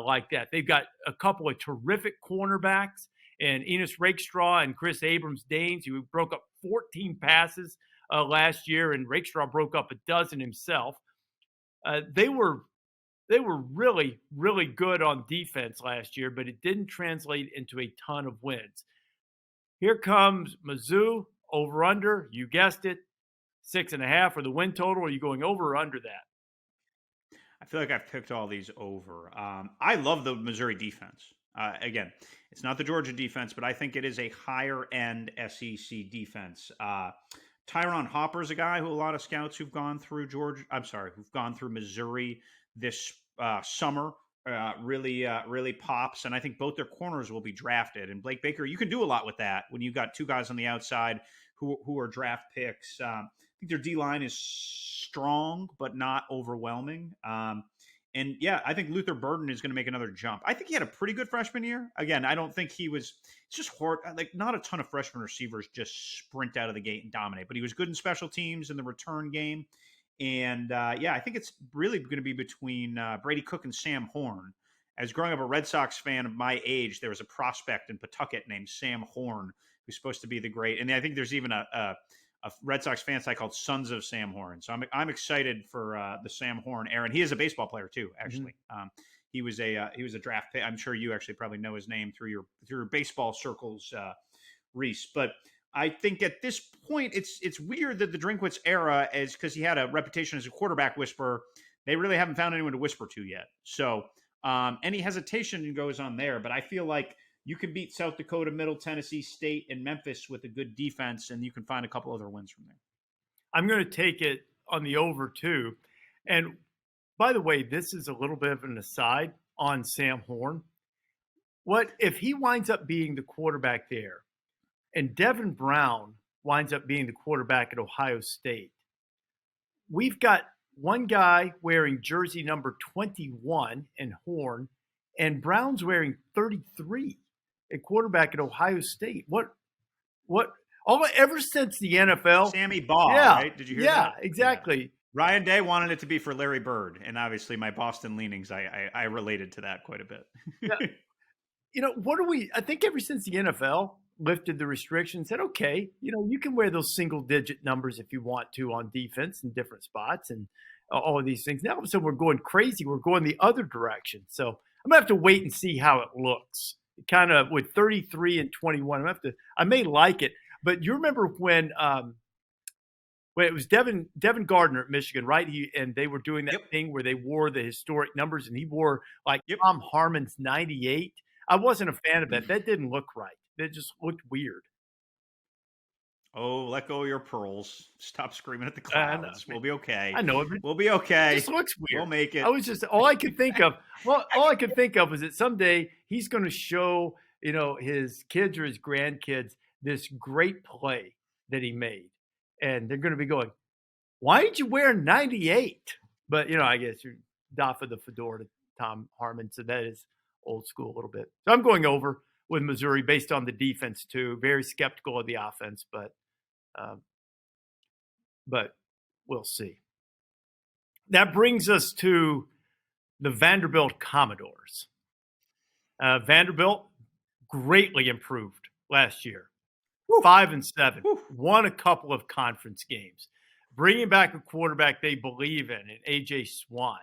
like that. They've got a couple of terrific cornerbacks, and Enos Rakestraw and Chris Abrams-Daines, who broke up 14 passes last year, and Rakestraw broke up a dozen himself. They were really, really good on defense last year, but it didn't translate into a ton of wins. Here comes Mizzou, over-under, you guessed it, 6.5 for the win total. Are you going over or under that? I feel like I've picked all these over. I love the Missouri defense. Again, it's not the Georgia defense, but I think it is a higher-end SEC defense. Tyron Hopper's a guy who a lot of scouts who've gone through Missouri this summer really pops, and I think both their corners will be drafted. And Blake Baker, you can do a lot with that when you've got two guys on the outside who are draft picks. I think their D-line is strong, but not overwhelming. And yeah, I think Luther Burden is going to make another jump. I think he had a pretty good freshman year. Again, I don't think it's just hard. Like, not a ton of freshman receivers just sprint out of the gate and dominate, but he was good in special teams in the return game. And I think it's really going to be between Brady Cook and Sam Horn. As growing up a Red Sox fan of my age, there was a prospect in Pawtucket named Sam Horn who's supposed to be the great. And I think there's even a Red Sox fan site called Sons of Sam Horn. So I'm excited for the Sam Horn era. And he is a baseball player too, actually. Mm-hmm. He was a draft pick. I'm sure you actually probably know his name through your baseball circles, Rece. But I think at this point, it's weird that the Drinkwitz era is, because he had a reputation as a quarterback whisperer. They really haven't found anyone to whisper to yet. So any hesitation goes on there. But I feel like you can beat South Dakota, Middle Tennessee State, and Memphis with a good defense, and you can find a couple other wins from there. I'm going to take it on the over too. And by the way, this is a little bit of an aside on Sam Horn. What if he winds up being the quarterback there, and Devin Brown winds up being the quarterback at Ohio State? We've got one guy wearing jersey number 21 in Horn, and Brown's wearing 33 at quarterback at Ohio State. Ever since the NFL. Sammy Baugh, right? Did you hear that? Yeah, exactly. Yeah. Ryan Day wanted it to be for Larry Bird, and obviously my Boston leanings, I related to that quite a bit. Yeah. I think ever since the NFL lifted the restrictions, said, okay, you can wear those single-digit numbers if you want to on defense in different spots and all of these things. Now, all of a sudden, we're going crazy. We're going the other direction. So I'm going to have to wait and see how it looks. Kind of with 33 and 21, I may like it. But you remember when it was Devin Gardner at Michigan, right? And they were doing that thing where they wore the historic numbers, and he wore Tom Harmon's 98. I wasn't a fan of that. That didn't look right. It just looked weird. Oh, let go of your pearls. Stop screaming at the clouds. We'll be okay. I know. We'll be okay. It just looks weird. We'll make it. I was just all I could think of. Well, all I could think of was that someday he's going to show, his kids or his grandkids this great play that he made, and they're going to be going, "Why did you wear 98?" But I guess you're doff of the fedora to Tom Harmon, so that is old school a little bit. So I'm going over with Missouri based on the defense too. Very skeptical of the offense, but we'll see. That brings us to the Vanderbilt Commodores. Vanderbilt greatly improved last year. 5-7, won a couple of conference games, bringing back a quarterback they believe in AJ Swan.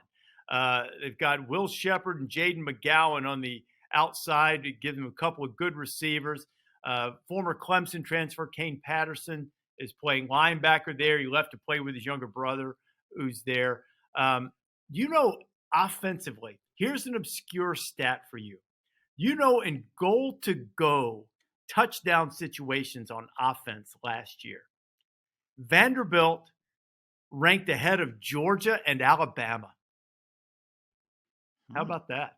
They've got Will Shepard and Jaden McGowan on the outside to give them a couple of good receivers. Former Clemson transfer Kane Patterson is playing linebacker there. He left to play with his younger brother who's there. Offensively, here's an obscure stat for you. In goal to go touchdown situations on offense last year, Vanderbilt ranked ahead of Georgia and Alabama. How about that?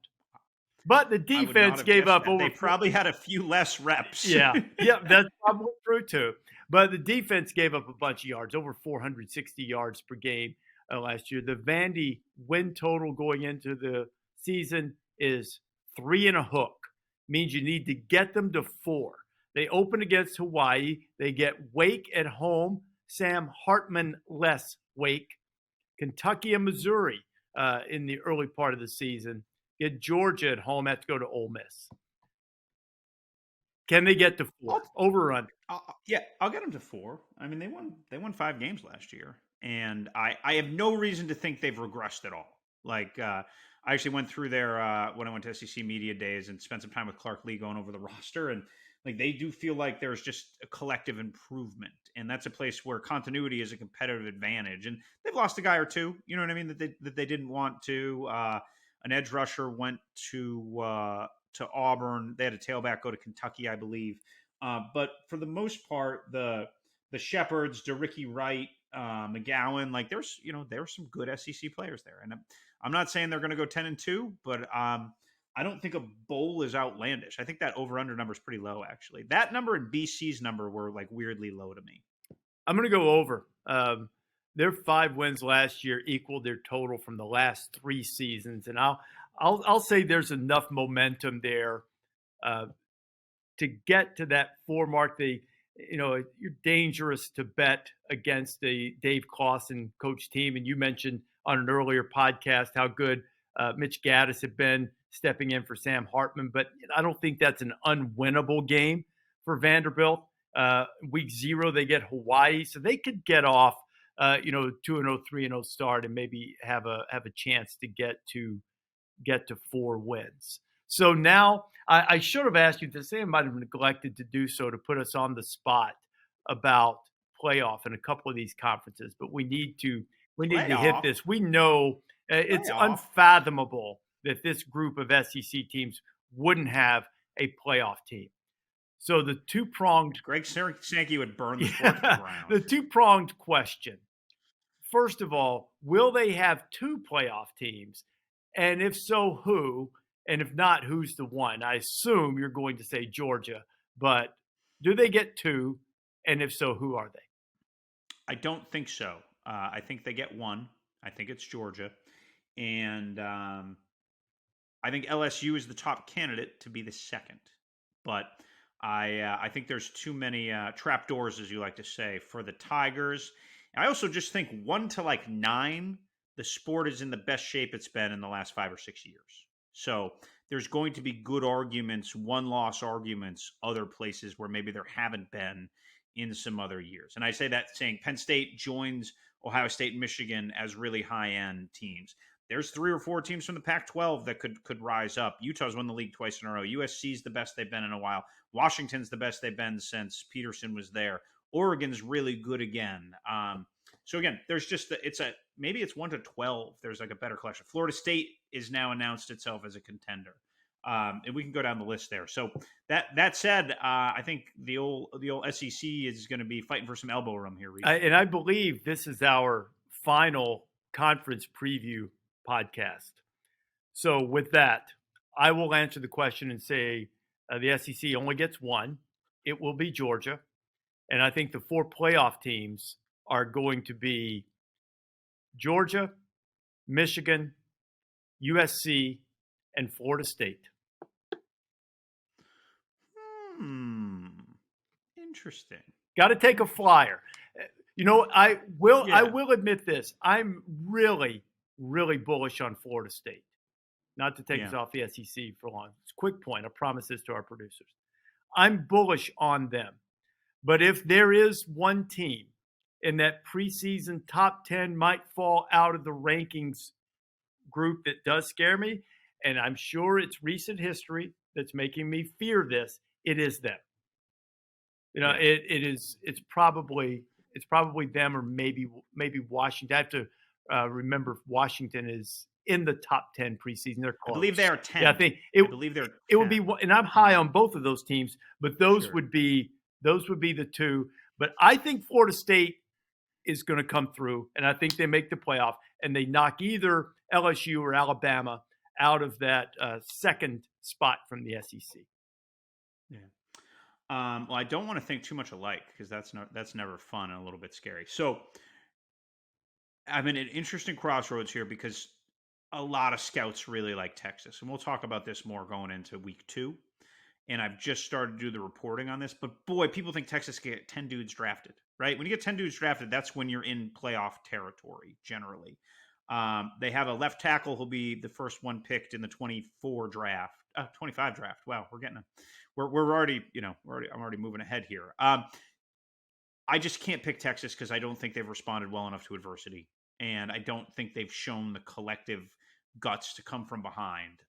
But the defense gave up over. They probably had a few less reps. Yeah, that's probably true too. But the defense gave up a bunch of yards, over 460 yards per game last year. The Vandy win total going into the season is 3 and a hook. Means you need to get them to 4. They open against Hawaii. They get Wake at home. Sam Hartman-less Wake. Kentucky and Missouri in the early part of the season. Get Georgia at home. Have to go to Ole Miss. Can they get to 4? Over or under? I'll get them to 4. I mean, they won 5 games last year, and I have no reason to think they've regressed at all. Like I actually went through there when I went to SEC Media Days and spent some time with Clark Lee going over the roster, and like they do feel like there's just a collective improvement, and that's a place where continuity is a competitive advantage. And they've lost a guy or two, you know what I mean, that they didn't want to. An edge rusher went to Auburn. They had a tailback go to Kentucky, I believe. But for the most part, the Shepherds, DeRicky Wright, McGowan, like there were some good SEC players there. And I'm not saying they're going to go 10-2, but I don't think a bowl is outlandish. I think that over-under number is pretty low, actually. That number and BC's number were like weirdly low to me. I'm going to go over. Their 5 wins last year equaled their total from the last 3 seasons, and I'll say there's enough momentum there to get to that 4 mark. You're dangerous to bet against the Dave Clawson coach team, and you mentioned on an earlier podcast how good Mitch Gaddis had been stepping in for Sam Hartman, but I don't think that's an unwinnable game for Vanderbilt. Week 0, they get Hawaii, so they could get off 2-0, 3-0 start and maybe have a chance to get to 4 wins. So now I should have asked you this. I might have neglected to do so to put us on the spot about playoff in a couple of these conferences, but we need to hit this. We know it's unfathomable that this group of SEC teams wouldn't have a playoff team. So the two-pronged – Greg Sankey would burn the sport to the ground. The two-pronged question. First of all, will they have 2 playoff teams? And if so, who? And if not, who's the one? I assume you're going to say Georgia, but do they get 2? And if so, who are they? I don't think so. I think they get 1. I think it's Georgia. And I think LSU is the top candidate to be the second. But I think there's too many trapdoors, as you like to say, for the Tigers. I also just think 1 to 9, the sport is in the best shape it's been in the last 5 or 6 years. So there's going to be good arguments, 1-loss arguments, other places where maybe there haven't been in some other years. And I say that saying Penn State joins Ohio State and Michigan as really high-end teams. There's 3 or 4 teams from the Pac-12 that could rise up. Utah's won the league twice in a row. USC's the best they've been in a while. Washington's the best they've been since Peterson was there. Oregon's really good again. So again, there's just maybe it's 1 to 12. There's like a better collection. Florida State is now announced itself as a contender, and we can go down the list there. So that said, I think the old SEC is going to be fighting for some elbow room here. And I believe this is our final conference preview podcast. So with that, I will answer the question and say the SEC only gets 1. It will be Georgia. And I think the 4 playoff teams are going to be Georgia, Michigan, USC, and Florida State. Interesting. Got to take a flyer. I will admit this. I'm really, really bullish on Florida State. Not to take us off the SEC for long. It's a quick point. I promise this to our producers. I'm bullish on them. But if there is one team in that preseason top 10 might fall out of the rankings group that does scare me, and I'm sure it's recent history that's making me fear this, it is them. It's probably them, or maybe Washington. I have to remember Washington is in the top 10 preseason. They're close. I believe they are 10. Yeah, I believe they're 10. It would be, and I'm high on both of those teams, but those would be the two. But I think Florida State is going to come through, and I think they make the playoff, and they knock either LSU or Alabama out of that second spot from the SEC. Yeah. Well, I don't want to think too much alike, because that's never fun and a little bit scary. So I'm in an interesting crossroads here, because a lot of scouts really like Texas, and we'll talk about this more going into week 2. And I've just started to do the reporting on this, but boy, people think Texas can get 10 dudes drafted, right? When you get 10 dudes drafted, that's when you're in playoff territory generally. They have a left tackle who'll be the first one picked in the 25 draft. Wow, we're already, I'm already moving ahead here. I just can't pick Texas because I don't think they've responded well enough to adversity, and I don't think they've shown the collective guts to come from behind.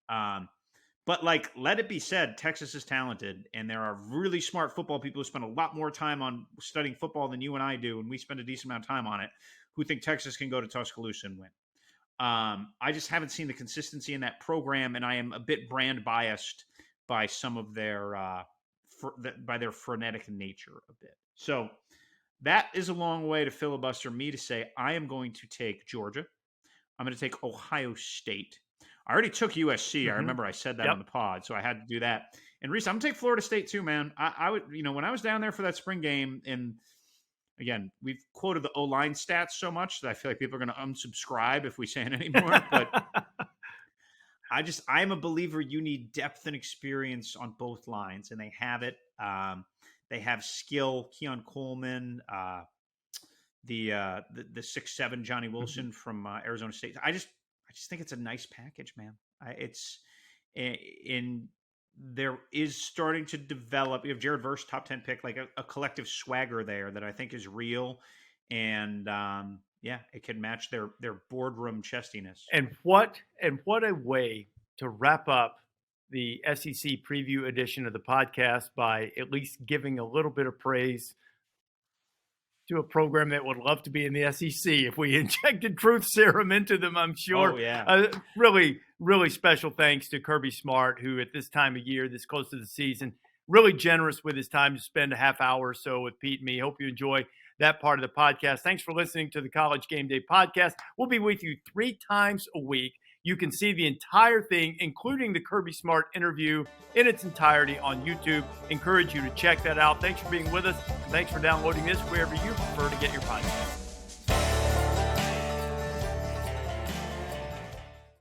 But let it be said, Texas is talented, and there are really smart football people who spend a lot more time on studying football than you and I do, and we spend a decent amount of time on it, who think Texas can go to Tuscaloosa and win. I just haven't seen the consistency in that program, and I am a bit brand biased by some of their by their frenetic nature a bit. So that is a long way to filibuster me to say I am going to take Georgia. I'm going to take Ohio State. I already took USC. I remember I said that on the pod, so I had to do that. And Rece, I'm going to take Florida State too, man. I would, when I was down there for that spring game, and again, we've quoted the O-line stats so much that I feel like people are going to unsubscribe if we say it anymore. But I'm a believer you need depth and experience on both lines, and they have it. They have skill. Keon Coleman, the 6'7" Johnny Wilson from Arizona State. I just think it's a nice package, man. There is starting to develop. You have Jared Verse, top 10 pick, like a collective swagger there that I think is real, and it can match their boardroom chestiness. And what a way to wrap up the SEC preview edition of the podcast by at least giving a little bit of praise to a program that would love to be in the SEC if we injected truth serum into them, I'm sure. Oh, yeah. Really, really special thanks to Kirby Smart, who at this time of year, this close to the season, really generous with his time to spend a half hour or so with Pete and me. Hope you enjoy that part of the podcast. Thanks for listening to the College Game Day podcast. We'll be with you 3 times a week. You can see the entire thing, including the Kirby Smart interview in its entirety on YouTube. Encourage you to check that out. Thanks for being with us. Thanks for downloading this wherever you prefer to get your podcast.